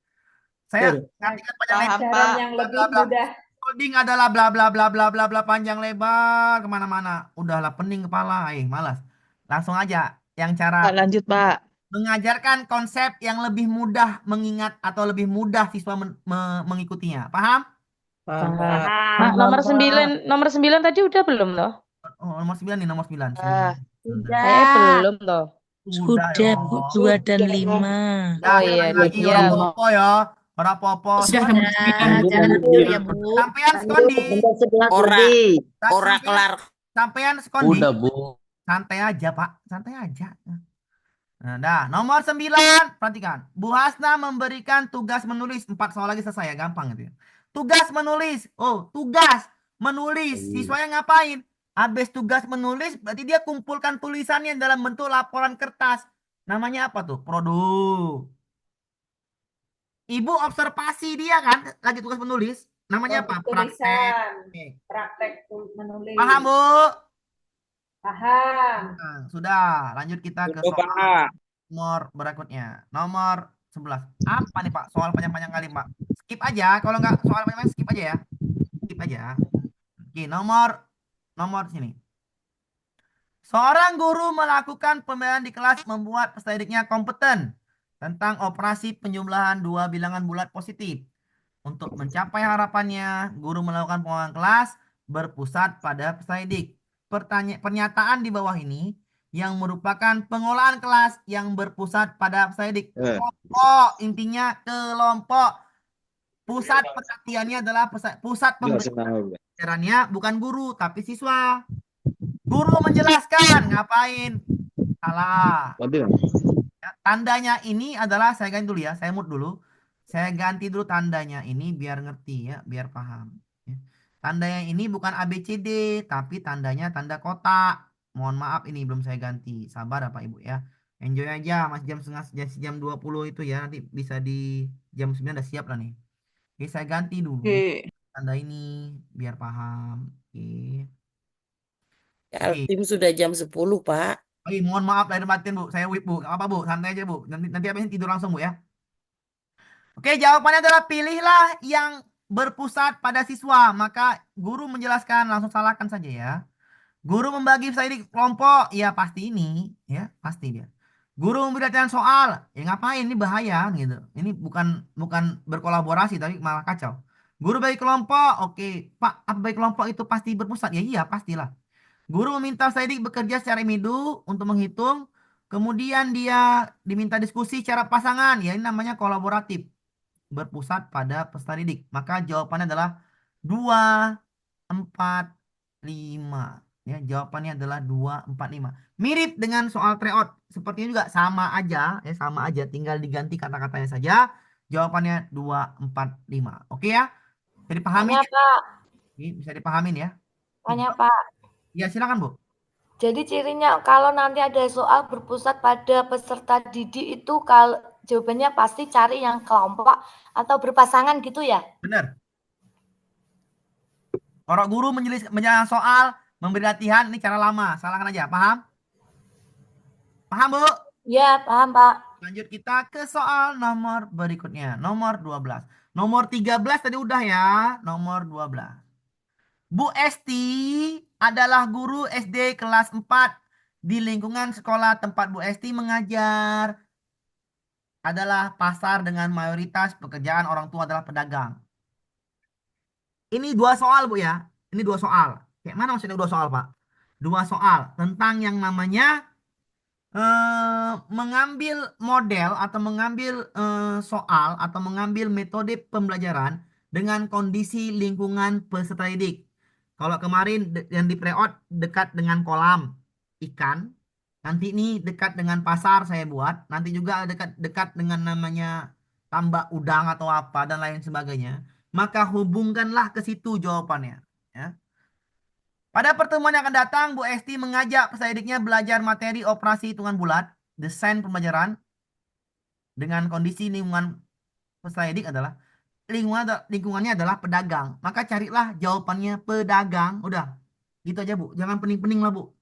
Saya mengartikan panjang Paham, lebar. Pak. Yang lebih Bla, bla, bla. mudah. Coding adalah bla bla bla bla bla bla panjang lebar kemana-mana. Udahlah pening kepala, malas. Langsung aja yang cara Pak, lanjut, Pak. mengajarkan konsep yang lebih mudah mengingat atau lebih mudah siswa mengikutinya. Paham? Paham. Pak, nomor 9 tadi udah belum toh? Oh, nomor 9 nih, nomor 9. Ah, Sudah. kayaknya belum toh. Sudah ya. Bu, 2 dan 5. Oh iya, lagi iya. orang popo ya. Orang popo. Jangan tidur ya, Bu. Sampean sekondi. Ora kelar. Sampean sekondi. Udah, Bu. Santai aja, Pak. Santai aja. Nah, nomor 9. Perhatikan. Bu Hasna memberikan tugas menulis. 4 soal lagi selesai ya. Gampang gitu ya. Tugas menulis. Oh, tugas menulis. Siswanya ngapain? Habis tugas menulis, berarti dia kumpulkan tulisannya dalam bentuk laporan kertas. Namanya apa tuh? Produk. Ibu observasi dia kan, lagi tugas menulis. Namanya apa? Praktek. Praktek menulis. Paham, Bu? Paham. Nah, sudah, lanjut kita ke soal Pak. nomor berikutnya. Nomor 11. Apa nih, Pak? Soal panjang-panjang kali, Pak. Skip aja. Kalau nggak soal panjang-panjang, skip aja ya. Skip aja. Oke, nomor sini. Seorang guru melakukan pembelajaran di kelas membuat peserta didiknya kompeten tentang operasi penjumlahan dua bilangan bulat positif. Untuk mencapai harapannya, guru melakukan pengulangan kelas berpusat pada peserta didik. Pernyataan di bawah ini yang merupakan pengolahan kelas yang berpusat pada peserta didik. Kelompok, intinya kelompok. Pusat perhatiannya adalah pusat pembelajarannya bukan guru tapi siswa. Guru menjelaskan ngapain? Salah. Ya, tandanya ini adalah saya ganti dulu ya, saya mute dulu. Saya ganti dulu tandanya ini biar ngerti ya, biar paham. Ya. Tandanya ini bukan ABCD, tapi tandanya tanda kotak. Mohon maaf ini belum saya ganti. Sabar Bapak Ibu ya. Enjoy aja Mas jam 20 itu ya. Nanti bisa di jam 9 udah siap lah nih. Oke, saya ganti dulu tanda ini biar paham. Oke. Tim sudah jam 10, Pak. Mohon maaf lahir batin Bu, saya Bu. Apa Bu? Santai aja Bu. Nanti habis tidur langsung Bu ya. Oke, jawabannya adalah pilihlah yang berpusat pada siswa. Maka guru menjelaskan, langsung salahkan saja ya. Guru membagi peserta didik kelompok, ya pasti ini, ya pasti dia. Guru memberi latihan soal, ya ngapain? Ini bahaya gitu. Ini bukan berkolaborasi tapi malah kacau. Guru bagi kelompok, oke, Pak, apa bagi kelompok itu pasti berpusat? Ya iya pastilah. Guru meminta peserta didik bekerja secara individu untuk menghitung. Kemudian dia diminta diskusi secara pasangan. Ya ini namanya kolaboratif. Berpusat pada peserta didik. Maka jawabannya adalah 2, 4, 5. Ya, jawabannya adalah 2, 4, 5. Mirip dengan soal tryout. Sepertinya juga sama aja. Ya, sama aja. Tinggal diganti kata-katanya saja. Jawabannya 2, 4, 5. Oke ya? Jadi pahami. Tanya, Pak. Bisa dipahamin ya? Tanya, Pak. Ya, silakan Bu. Jadi cirinya kalau nanti ada soal berpusat pada peserta didik itu kalau jawabannya pasti cari yang kelompok atau berpasangan gitu ya? Benar. Orang guru menjelaskan soal, memberi latihan, ini cara lama. Salahkan aja. Paham? Paham, Bu? Ya, paham, Pak. Lanjut kita ke soal nomor berikutnya. Nomor 12. Nomor 13 tadi udah ya. Nomor 12. Bu Esti adalah guru SD kelas 4 di lingkungan sekolah tempat Bu Esti mengajar. Adalah pasar dengan mayoritas pekerjaan orang tua adalah pedagang. Ini 2 soal Bu ya. Ini 2 soal. Kayak mana maksudnya 2 soal Pak? 2 soal tentang yang namanya mengambil model atau mengambil soal atau mengambil metode pembelajaran dengan kondisi lingkungan peserta didik. Kalau kemarin yang di pre-out dekat dengan kolam ikan, nanti ini dekat dengan pasar saya buat, nanti juga dekat dengan namanya tambak udang atau apa dan lain sebagainya. Maka hubungkanlah ke situ jawabannya. Ya. Pada pertemuan yang akan datang, Bu Esti mengajak peserta didiknya belajar materi operasi hitungan bulat, desain pembelajaran dengan kondisi lingkungan peserta didik adalah lingkungannya adalah pedagang. Maka carilah jawabannya pedagang. Udah, gitu aja Bu. Jangan pening-pening lah Bu.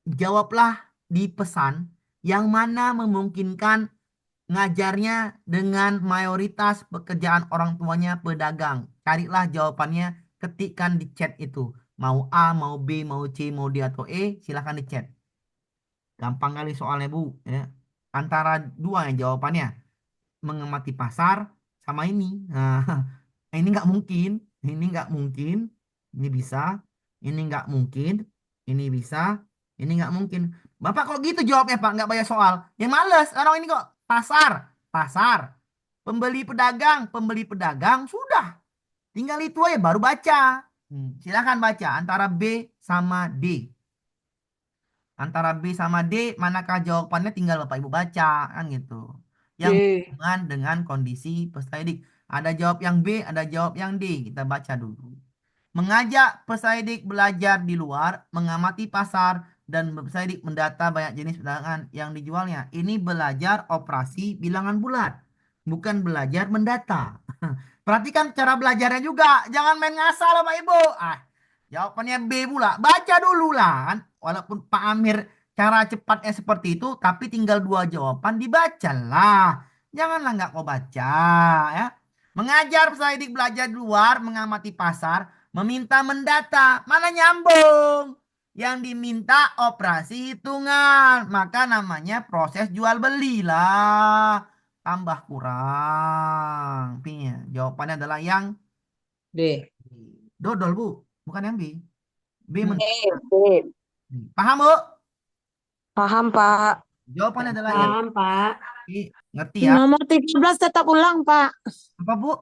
Jawablah di pesan yang mana memungkinkan ngajarnya dengan mayoritas pekerjaan orang tuanya pedagang. Carilah jawabannya, ketikkan di chat itu. Mau A, mau B, mau C, mau D atau E, silahkan di chat. Gampang kali soalnya Bu. Ya. Antara dua yang jawabannya. Mengamati pasar sama ini. Nah, ini nggak mungkin. Ini nggak mungkin. Ini bisa. Ini nggak mungkin. Ini bisa. Ini nggak mungkin. Bapak kok gitu jawabnya Pak? Nggak banyak soal. Ya males. Orang ini kok pasar. Pasar. Pembeli pedagang. Sudah. Tinggal itu aja baru baca. Silakan baca antara B sama D. Antara B sama D, manakah jawabannya tinggal Bapak Ibu baca kan gitu. Yang D. hubungan dengan kondisi peserta didik. Ada jawab yang B, ada jawab yang D. Kita baca dulu. Mengajak peserta didik belajar di luar, mengamati pasar, dan peserta didik mendata banyak jenis perdagangan yang dijualnya. Ini belajar operasi bilangan bulat, bukan belajar mendata. Perhatikan cara belajarnya juga. Jangan main ngasal Bapak Ibu. Jawabannya B pula. Baca dulu lah kan. Walaupun Pak Amir cara cepatnya seperti itu, tapi tinggal dua jawaban dibacalah. Janganlah nggak kau baca ya. Mengajar peserta didik belajar di luar, mengamati pasar, meminta mendata. Mana nyambung? Yang diminta operasi hitungan. Maka namanya proses jual beli lah. Tambah kurang. P-nya. Jawabannya adalah yang D. dodol, Bu. Bukan yang B. B Hmm. paham, Bu? Paham, Pak. Jawabannya adalah yang Paham, Pak. B. Ngerti ya? Nomor 13 tetap ulang, Pak. Apa, Bu?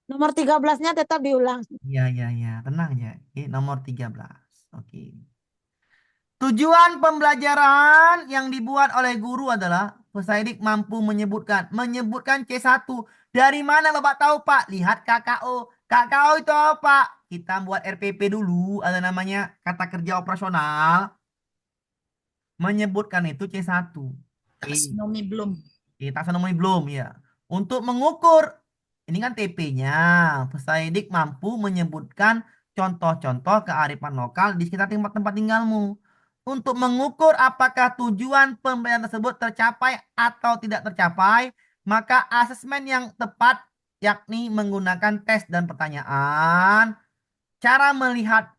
Nomor 13-nya tetap diulang. Ya, ya, ya. Tenang ya. Oke, nomor 13. Oke. Tujuan pembelajaran yang dibuat oleh guru adalah peserta didik mampu menyebutkan C1. Dari mana Bapak tahu, Pak? Lihat KKO. KKO itu apa, Pak? Kita buat RPP dulu, ada namanya kata kerja operasional. Menyebutkan itu C1. Taksonomi belum. Taksonomi belum ya. Untuk mengukur, ini kan TP-nya. Peserta didik mampu menyebutkan contoh-contoh kearifan lokal di sekitar tempat-tempat tinggalmu. Untuk mengukur apakah tujuan pembelajaran tersebut tercapai atau tidak tercapai, maka asesmen yang tepat yakni menggunakan tes dan pertanyaan. Cara melihat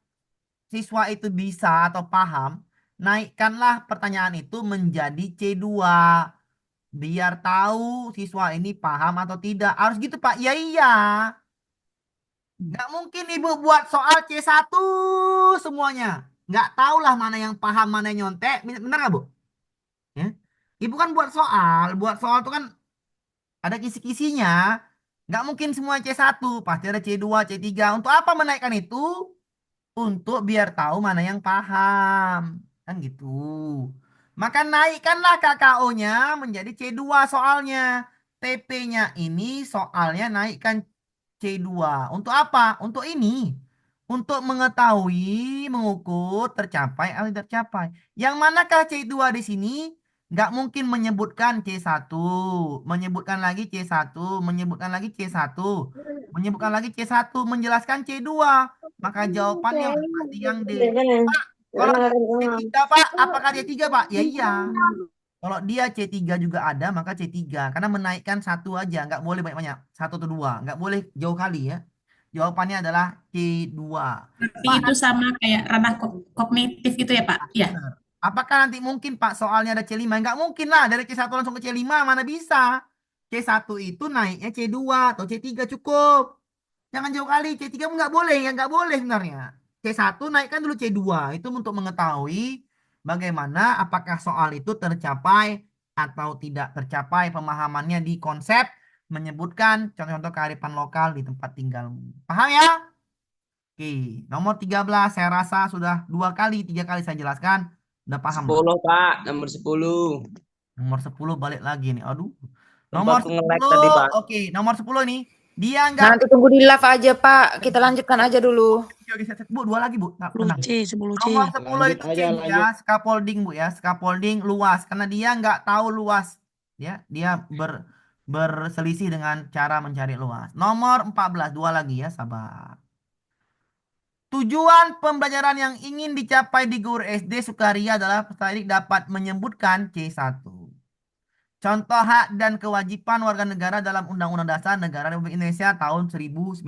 siswa itu bisa atau paham, naikkanlah pertanyaan itu menjadi C2. Biar tahu siswa ini paham atau tidak. Harus gitu, Pak. Ya iya. Nggak mungkin Ibu buat soal C1 semuanya. Nggak tahulah mana yang paham, mana yang nyontek. Benar nggak, Bu? Ya. Ibu kan buat soal. Buat soal itu kan ada kisi-kisinya. Nggak mungkin semua C1. Pasti ada C2, C3. Untuk apa menaikkan itu? Untuk biar tahu mana yang paham. Kan gitu. Maka naikkanlah KKO-nya menjadi C2 soalnya. TP-nya ini soalnya naikkan C2. Untuk apa? Untuk ini. Untuk mengetahui, mengukur, tercapai atau tidak tercapai. Yang manakah C2 di sini? Nggak mungkin menyebutkan C1. Menyebutkan lagi C1. Menyebutkan lagi C1. Menyebutkan lagi C1. Menjelaskan C2. Maka jawabannya udah pasti yang D. Pak, kalau C3 Pak, apakah dia 3 Pak? Ya iya. Kalau dia C3 juga ada, maka C3. Karena menaikkan satu aja, nggak boleh banyak-banyak. Satu atau dua, nggak boleh jauh kali ya. Jawabannya adalah C2. Tapi Pak, itu sama kayak ranah kognitif gitu ya, Pak? Ya. benar. Apakah nanti mungkin Pak soalnya ada C5? Nggak mungkin lah, dari C1 langsung ke C5, mana bisa. C1 itu naiknya C2 atau C3 cukup. Jangan jauh kali, C3 pun nggak boleh, ya nggak boleh sebenarnya. C1 naikkan dulu C2, itu untuk mengetahui bagaimana apakah soal itu tercapai atau tidak tercapai pemahamannya di konsep menyebutkan contoh-contoh kearifan lokal di tempat tinggalmu. Paham ya? Oke, nomor 13 saya rasa sudah 3 kali saya jelaskan. Udah paham? 10 Pak, nomor 10. Nomor 10 balik lagi nih. Aduh. Nomor Tempatku nge-lag 10. tadi, Pak. Oke, nomor 10 nih. Dia nggak. Nanti tunggu di live aja, Pak. Kita lanjutkan aja dulu. Oke, Bu, 2 lagi, Bu. Nah, tenang. 10C. Nomor 10 Lanjut itu aja, C, Bu, ya. Scaffolding, Bu, ya. Scaffolding luas. Karena dia nggak tahu luas. Ya, dia berselisih dengan cara mencari luas. Nomor 14, 2 lagi ya, sabar. Tujuan pembelajaran yang ingin dicapai di guru SD Sukaria adalah peserta didik dapat menyebutkan C1. Contoh hak dan kewajiban warga negara dalam Undang-Undang Dasar Negara Republik Indonesia tahun 1945.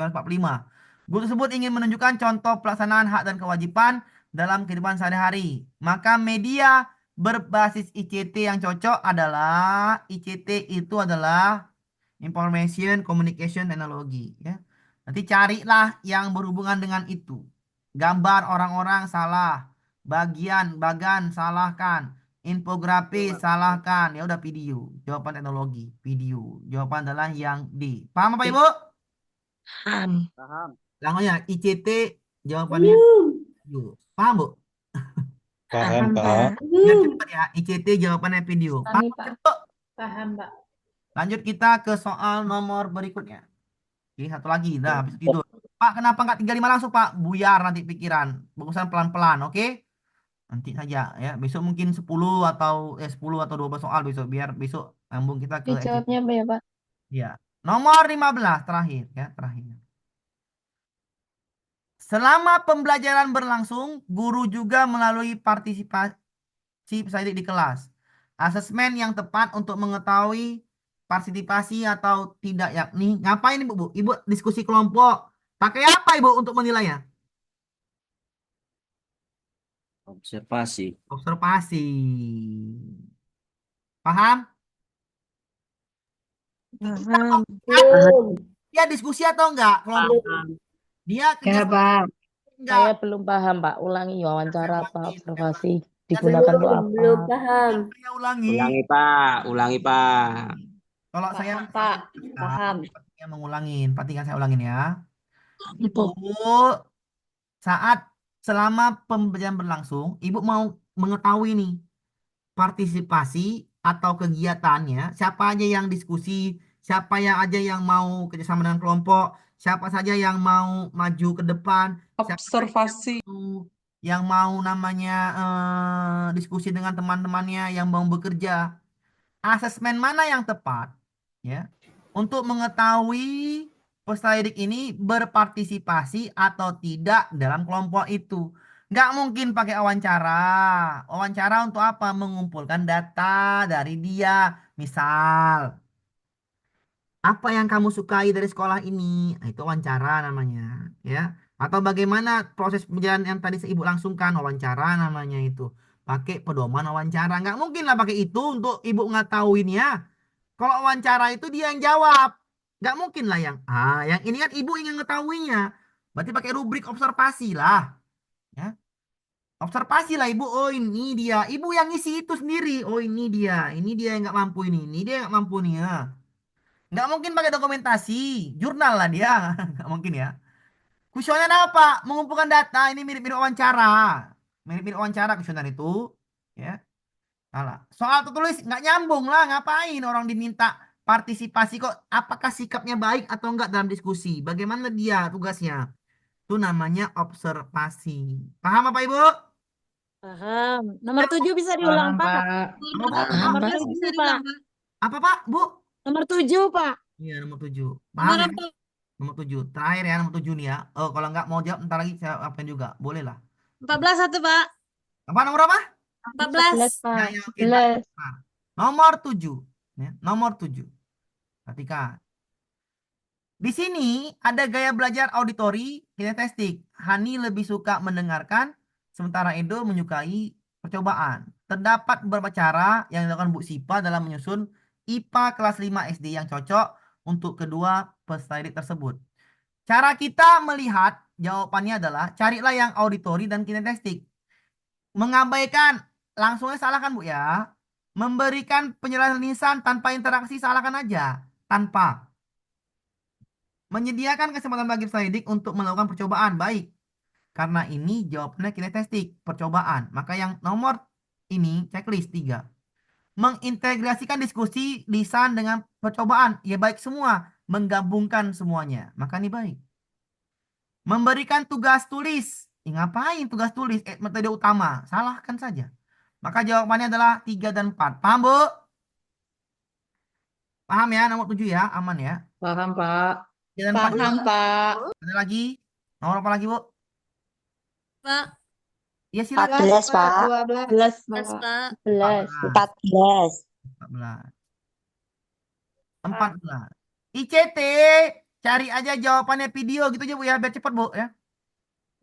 Buku tersebut ingin menunjukkan contoh pelaksanaan hak dan kewajiban dalam kehidupan sehari-hari. Maka media berbasis ICT yang cocok adalah ICT itu adalah Information Communication Technology, ya. Nanti carilah yang berhubungan dengan itu. Gambar orang-orang salah, bagan salahkan, infografis salahkan. Ya udah video. Jawaban teknologi, video. Jawaban adalah yang D. Paham apa Ibu? Paham. Paham. Langsung ya, ICT jawabannya video. Paham Bu? Paham, Paham, Pak. Pak. Biar cepat ya, ICT jawabannya video. Pahami, Paham Pak. Bu? Paham, Pak. Lanjut kita ke soal nomor berikutnya. Oke, satu lagi. Dah, habis tidur. Pak, kenapa nggak 35 langsung, Pak? Buyar nanti pikiran. Bagusan pelan-pelan, oke? Nanti saja ya. Besok mungkin 10 atau 10 atau 12 soal besok. Biar besok sambung kita ke Dijawabnya apa ya, Pak? Ya. Nomor 15 terakhir ya, terakhir. Selama pembelajaran berlangsung, guru juga melalui partisipasi peserta di kelas. Asesmen yang tepat untuk mengetahui partisipasi atau tidak yakni ngapain Ibu? Ibu diskusi kelompok. Pakai apa Ibu untuk menilainya? Observasi. Observasi. Paham? Paham. Dia diskusi atau enggak kelompok? Dia Ya, kerja Pak. enggak? Saya belum paham, Pak. Ulangi wawancara apa Ulangi, observasi ulangi. digunakan untuk apa? Yang saya ulangi. Ulangi Pak, ulangi Pak. Kalau saya Paham, Pak. Paham. yang mengulangin, perhatikan saya ulangin ya. Itu. Ibu saat selama pembelajaran berlangsung, Ibu mau mengetahui nih partisipasi atau kegiatannya, siapa aja yang diskusi, siapa yang aja yang mau kerjasama dengan kelompok, siapa saja yang mau maju ke depan, siapa Observasi. yang mau namanya diskusi dengan teman-temannya yang mau bekerja. Asesmen mana yang tepat ya untuk mengetahui peserta didik ini berpartisipasi atau tidak dalam kelompok itu. Nggak mungkin pakai wawancara. Wawancara untuk apa? Mengumpulkan data dari dia. Misal, apa yang kamu sukai dari sekolah ini? Nah, itu wawancara namanya, ya. Atau bagaimana proses pembelajaran yang tadi Ibu langsungkan, wawancara namanya itu. Pakai pedoman wawancara. Nggak mungkin lah pakai itu untuk Ibu ngetahuinnya. Kalau wawancara itu dia yang jawab. Nggak mungkin lah yang ini kan Ibu ingin ngetahuinya. Berarti pakai rubrik observasi lah. Ya. Observasi lah Ibu. Oh ini dia. Ibu yang ngisi itu sendiri. Oh ini dia. Ini dia yang nggak mampu ini. Ini dia yang nggak mampu nih ya. Nggak mungkin pakai dokumentasi. Jurnal lah dia. Nggak mungkin ya. Kuesioner apa? Mengumpulkan data. Ini mirip-mirip wawancara. Mirip-mirip wawancara kuesioner itu. Ya. Salah. Soal tertulis nggak nyambung lah. Ngapain orang diminta partisipasi kok? Apakah sikapnya baik atau enggak dalam diskusi? Bagaimana dia tugasnya? Itu namanya observasi. Paham apa Ibu? Paham. Nomor 7 bisa diulang, Paham, Pak. Pak. Apa, Paham, Nomor Pak. 7 bisa diulang, Pak. apa Pak? Bu? Nomor 7, Pak. Iya nomor 7. Paham Nomor ya? Nomor 7. Terakhir ya nomor 7 nih ya. Oh kalau nggak mau jawab ntar lagi saya apain juga. Boleh lah. 14 satu, Pak. Apa nomor apa? 14. Ya, ya, oke. Nah, nomor 7. Ya, nomor 7. Perhatikan. Di sini ada gaya belajar auditori kinestetik. Hani lebih suka mendengarkan, sementara Edo menyukai percobaan. Terdapat beberapa cara yang dilakukan Bu Sipa dalam menyusun IPA kelas 5 SD yang cocok untuk kedua peserta didik tersebut. Cara kita melihat jawabannya adalah carilah yang auditori dan kinestetik. Mengabaikan, langsungnya salahkan Bu ya. Memberikan penjelasan lisan tanpa interaksi salahkan aja. Tanpa. Menyediakan kesempatan bagi peserta didik untuk melakukan percobaan. Baik. Karena ini jawabannya kinestetik, percobaan. Maka yang nomor ini checklist 3. Mengintegrasikan diskusi lisan dengan percobaan. Ya baik semua. Menggabungkan semuanya. Maka ini baik. Memberikan tugas tulis. Ngapain tugas tulis? Metode utama. Salahkan saja. Maka jawabannya adalah 3 dan 4. Paham Bu? Paham ya nomor 7 ya? Aman ya? Paham, Pak. 3 dan 4 ya? Paham, Pak. Ada lagi? Nomor apa lagi Bu? Pak. Ya silakan. 14, Pak. 12, 14, Pak. 14. 14. 14. 14. ICT, cari aja jawabannya video gitu aja Bu ya, biar cepet Bu ya.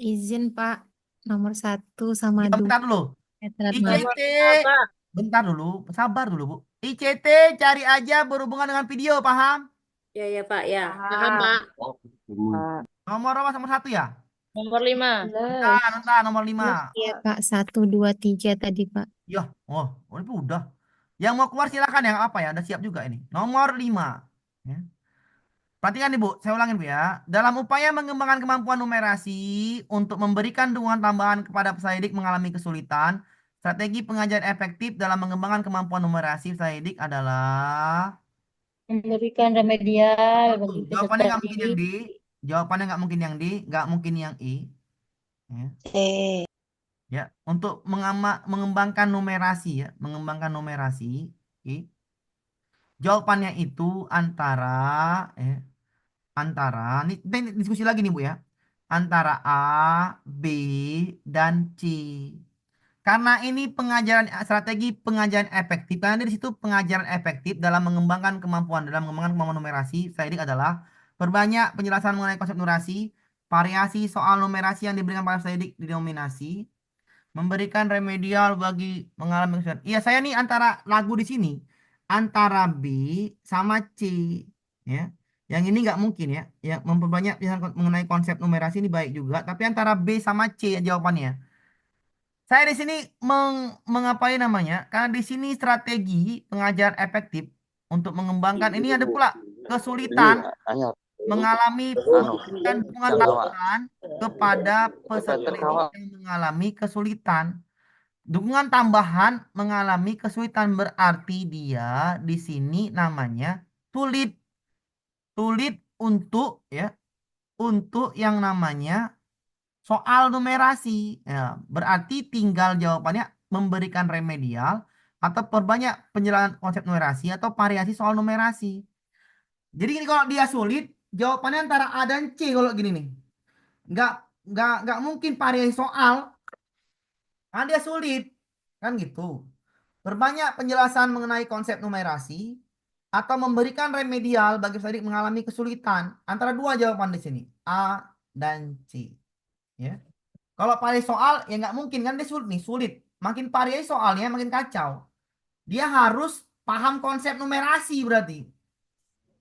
Izin Pak, nomor 1 sama Ya, 2. bentar dulu. Telat Mas. ICT, bentar dulu, sabar dulu Bu. ICT cari aja berhubungan dengan video, paham? Ya, ya, Pak, ya. Paham, Pak. Nomor apa? Nomor 1 ya? Nomor 5. Bentar, nomor 5. Iya Pak, 1, 2, 3 tadi Pak. Ya, oh itu udah. Yang mau keluar silakan yang apa ya? Udah siap juga ini. Nomor 5. Ya. Perhatikan nih Bu, saya ulangin Bu ya. Dalam upaya mengembangkan kemampuan numerasi untuk memberikan dukungan tambahan kepada peserta didik mengalami kesulitan, strategi pengajaran efektif dalam mengembangkan kemampuan numerasi peserta didik adalah Memberikan remedial Betul. bagi Jawabannya peserta nggak mungkin yang didik. D. Jawabannya nggak mungkin yang D, nggak mungkin yang I. Ya. Ya, untuk mengembangkan numerasi ya, mengembangkan numerasi. Oke. Jawabannya itu ini diskusi lagi nih Bu ya. Antara A, B, dan C. Karena ini strategi pengajaran efektif. Karena di situ pengajaran efektif dalam mengembangkan kemampuan numerasi. Saya ini adalah perbanyak penjelasan mengenai konsep numerasi, variasi soal numerasi yang diberikan pada saya dinominasi, memberikan remedial bagi mengalami kesulitan. Iya, saya nih antara lagu di sini antara B sama C, ya. Yang ini nggak mungkin ya. Yang memperbanyak penjelasan mengenai konsep numerasi ini baik juga, tapi antara B sama C jawabannya. Saya di sini mengapain namanya? Karena di sini strategi pengajaran efektif untuk mengembangkan ini ada pula kesulitan mengalami memberikan dukungan tambahan kepada peserta didik yang mengalami kesulitan. Dukungan tambahan mengalami kesulitan berarti dia di sini namanya sulit. Sulit untuk yang namanya soal numerasi. Ya, berarti tinggal jawabannya memberikan remedial atau perbanyak penjelasan konsep numerasi atau variasi soal numerasi. Jadi gini, kalau dia sulit, jawabannya antara A dan C kalau gini nih. Nggak, nggak mungkin variasi soal. Karena dia sulit. Kan gitu. Perbanyak penjelasan mengenai konsep numerasi atau memberikan remedial bagi peserta didik mengalami kesulitan. Antara dua jawaban di sini. A dan C. Ya. Kalau variasi soal ya nggak mungkin kan dia sulit nih, sulit. Makin variasi soalnya makin kacau. Dia harus paham konsep numerasi berarti.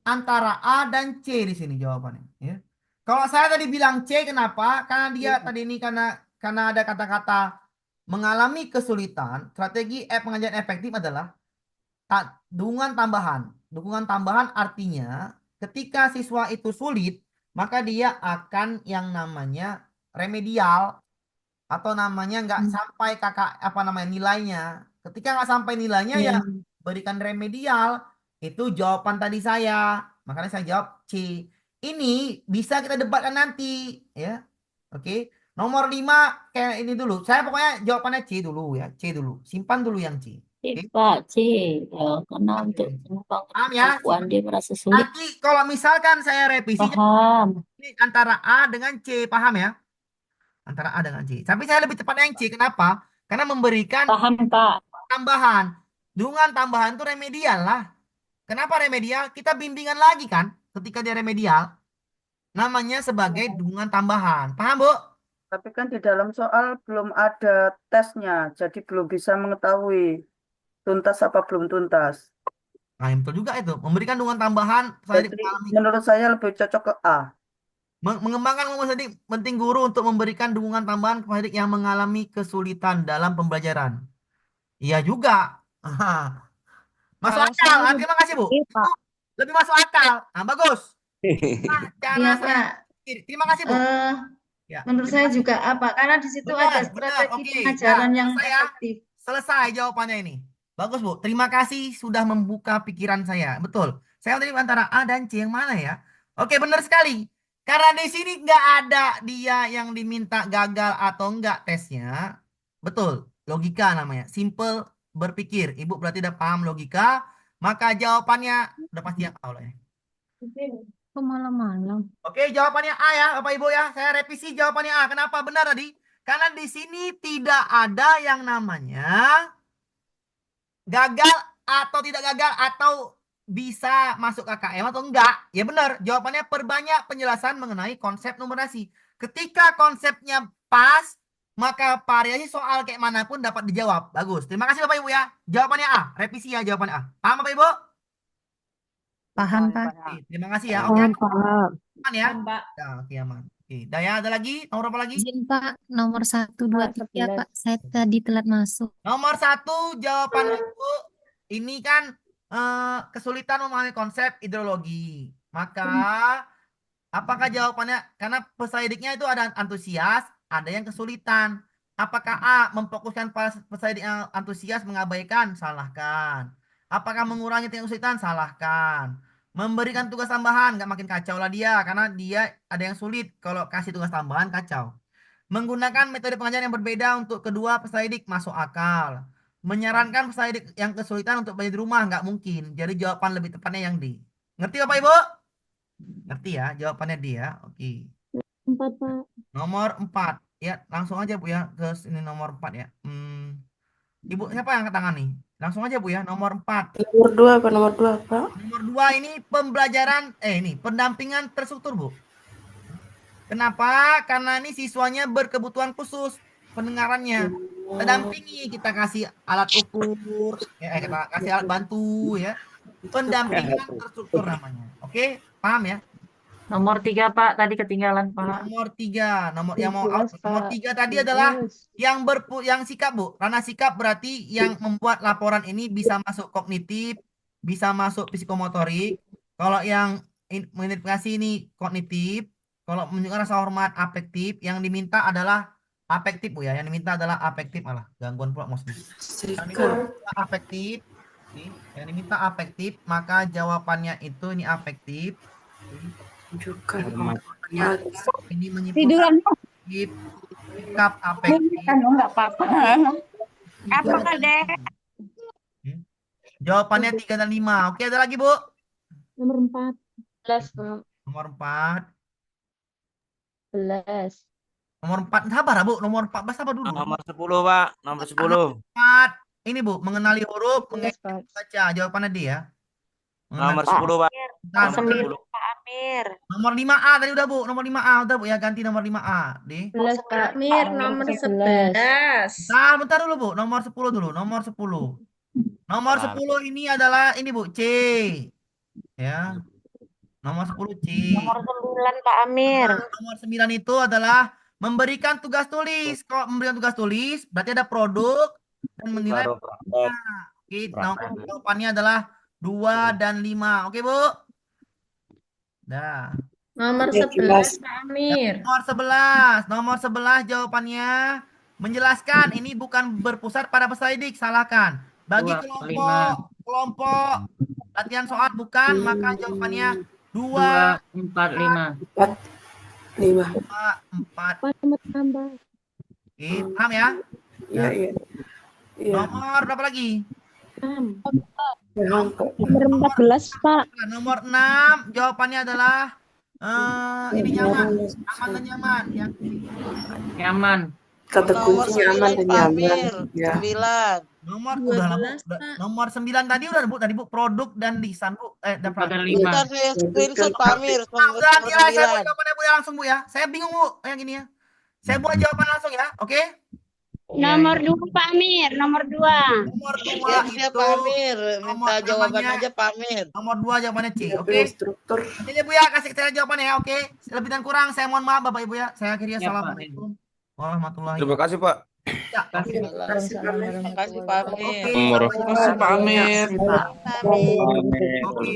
Antara A dan C di sini jawabannya. Ya. Kalau saya tadi bilang C kenapa? Karena dia tadi ini karena ada kata-kata mengalami kesulitan. Strategi pengajaran efektif adalah dukungan tambahan. Dukungan tambahan artinya ketika siswa itu sulit, maka dia akan yang namanya remedial atau namanya nggak sampai nilainya. Ketika nggak sampai nilainya ya berikan remedial. Itu jawaban tadi saya. Makanya saya jawab C. Ini bisa kita debatkan nanti ya. Oke. Nomor 5 kayak ini dulu. Saya pokoknya jawabannya C dulu ya. C dulu. Simpan dulu yang C. Oke. Pak, C. Ya, karena untuk mengembangkan Paham ya? kemampuan dia merasa sulit. Nanti kalau misalkan saya revisi Paham. ini antara A dengan C, paham ya? Antara A dengan C. Tapi saya lebih cepat yang C. Kenapa? Karena memberikan Paham, Pak. tambahan. Dukungan tambahan itu remedial lah. Kenapa remedial? Kita bimbingan lagi kan ketika dia remedial. Namanya sebagai dukungan tambahan. Paham, Bu? Tapi kan di dalam soal belum ada tesnya, jadi belum bisa mengetahui tuntas apa belum tuntas. Nah, yang betul juga itu. Memberikan dukungan tambahan. Jadi menurut saya lebih cocok ke A. Mengembangkan kemampuan didik penting guru untuk memberikan dukungan tambahan kepada didik yang mengalami kesulitan dalam pembelajaran. Iya juga. Masuk akal. Terima kasih, Bu. Itu lebih masuk akal. Nah, bagus. Nah, cara Iya, saya Pak. Terima kasih, Bu. Ya, Menurut saya juga apa? Karena di situ ada strategi pengajaran yang efektif. Selesai jawabannya ini. Bagus, Bu. Terima kasih sudah membuka pikiran saya. Betul. Saya tadi antara A dan C yang mana ya? Oke, benar sekali. Karena di sini nggak ada dia yang diminta gagal atau enggak tesnya. Betul. Logika namanya. Simple berpikir. Ibu berarti udah paham logika. Maka jawabannya udah pasti yang tahu lah ya. Kok malam-malam? Oke, jawabannya A ya, Bapak Ibu ya. Saya revisi jawabannya A. Kenapa benar tadi? Karena di sini tidak ada yang namanya gagal atau tidak gagal atau bisa masuk KKM atau enggak? Ya benar, jawabannya perbanyak penjelasan mengenai konsep numerasi. Ketika konsepnya pas, maka variasi soal kayak manapun dapat dijawab. Bagus. Terima kasih Bapak Ibu ya. Jawabannya A. Revisi ya jawabannya A. Paham Bapak Ibu? Paham, Pak. Oke, terima kasih ya. Oke, aman ya? Paham, Pak. Ya, oke aman. Oke, Daya ada lagi? Nomor apa lagi? Izin Pak, nomor 1, 2, 3 Pak. Saya tadi telat masuk. Nomor 1 jawabannya Bu, ini kan kesulitan memahami konsep ideologi. Maka apakah jawabannya, karena peserta didiknya itu ada antusias, ada yang kesulitan. Apakah A, memfokuskan peserta didik yang antusias mengabaikan? Salahkan. Apakah mengurangi tingkat kesulitan? Salahkan. Memberikan tugas tambahan, nggak makin kacau lah dia, karena dia ada yang sulit. Kalau kasih tugas tambahan, kacau. Menggunakan metode pengajaran yang berbeda untuk kedua peserta didik, masuk akal. Menyarankan peserta didik yang kesulitan untuk belajar di rumah, nggak mungkin. Jadi jawaban lebih tepatnya yang D. Ngerti Bapak Ibu? Ngerti ya, jawabannya D ya. Oke. 4 Pak. Nomor 4. Ya, langsung aja Bu ya ke sini nomor 4 ya. Ibu siapa yang angkat tangan nih? Langsung aja Bu ya, nomor 4. Nomor 2 apa nomor 2 Pak? Nomor 2 ini pembelajaran ini pendampingan terstruktur, Bu. Kenapa? Karena ini siswanya berkebutuhan khusus pendengarannya. Kita dampingi, kita kasih alat ukur, kita kasih alat bantu ya. Pendampingan terstruktur namanya. Oke, paham ya? Nomor 3 Pak, tadi ketinggalan Pak. Nomor 3, nomor yang mau nomor 3 tadi adalah yang sikap, Bu. Karena sikap berarti yang membuat laporan ini bisa masuk kognitif, bisa masuk psikomotorik. Kalau yang identifikasi ini kognitif, kalau menunjukkan rasa hormat afektif, yang diminta adalah afektif Bu ya. Yang diminta adalah afektif, malah gangguan pula Mas. Yang diminta afektif, yang diminta afektif, maka jawabannya itu ini afektif. Ini menyimpulkan sikap afektif. Enggak apa-apa. Apa Dek? Jawabannya 3 dan 5. Oke, ada lagi Bu? Nomor 4. 11 Nomor 4. 11. Nomor 4. Sabar Bu, nomor 14 sabar dulu. Nomor 10, Pak. Nomor 10. 4. Ini Bu, mengenali huruf, 11 mengenali Pak. baca. Jawabannya D ya. Nomor 10, Pak. Bentar, Nomor 10. Pak Amir. Nomor 5A tadi udah Bu, nomor 5A udah Bu ya, ganti nomor 5A. D. 11 Pak. Mir, nomor 11. Bentar dulu Bu, nomor 10 dulu, nomor 10. Nomor 10 ini adalah ini Bu, C. Ya. Nomor 10 C. Nomor 9 Pak Amir. Nomor 9 itu adalah memberikan tugas tulis. Kalau memberikan tugas tulis, berarti ada produk dan menilai. Oke, jawabannya adalah 2 dan 5. Oke, Bu? Dah. Nomor 11 Pak Amir. Nomor 11 jawabannya menjelaskan ini bukan berpusat pada peserta didik, salahkan. Bagi 2, kelompok latihan soal bukan, maka jawabannya 2, 4, 5. 5. 4. Tambah. Oke, paham ya? Iya, iya. Iya. Nomor berapa lagi? Paham, Pak. Nomor 14 Pak. Nomor 6 jawabannya adalah ini nyaman, aman dan nyaman ya. Nyaman. Kata kunci nyaman dan nyaman. Ya. 9. Nomor udah lah, Bu. Nomor 9 tadi udah Bu, tadi Bu produk dan lisan Bu. Ada Dapat. 5. Saya screenshot Pak Amir. Udah nilai saya buat jawabannya Bu ya langsung Bu ya. Saya bingung Bu yang gini ya. Saya buat jawaban langsung ya, oke? Nomor 2 Pak Amir, nomor 2. Nomor 2 Siap Pak Amir. Minta jawaban aja Pak Amir. Nomor 2 jawabannya C, oke? Struktur. Nanti aja Bu ya kasih saya jawabannya ya, oke? Lebih dan kurang saya mohon maaf Bapak Ibu ya. Saya akhiri Ya, Pak. assalamualaikum warahmatullahi Terima kasih Pak. Ya, Kasih. Terima kasih Pak Amir. oke. Nomor. Bapak Ibu. Pak Amir. Oke.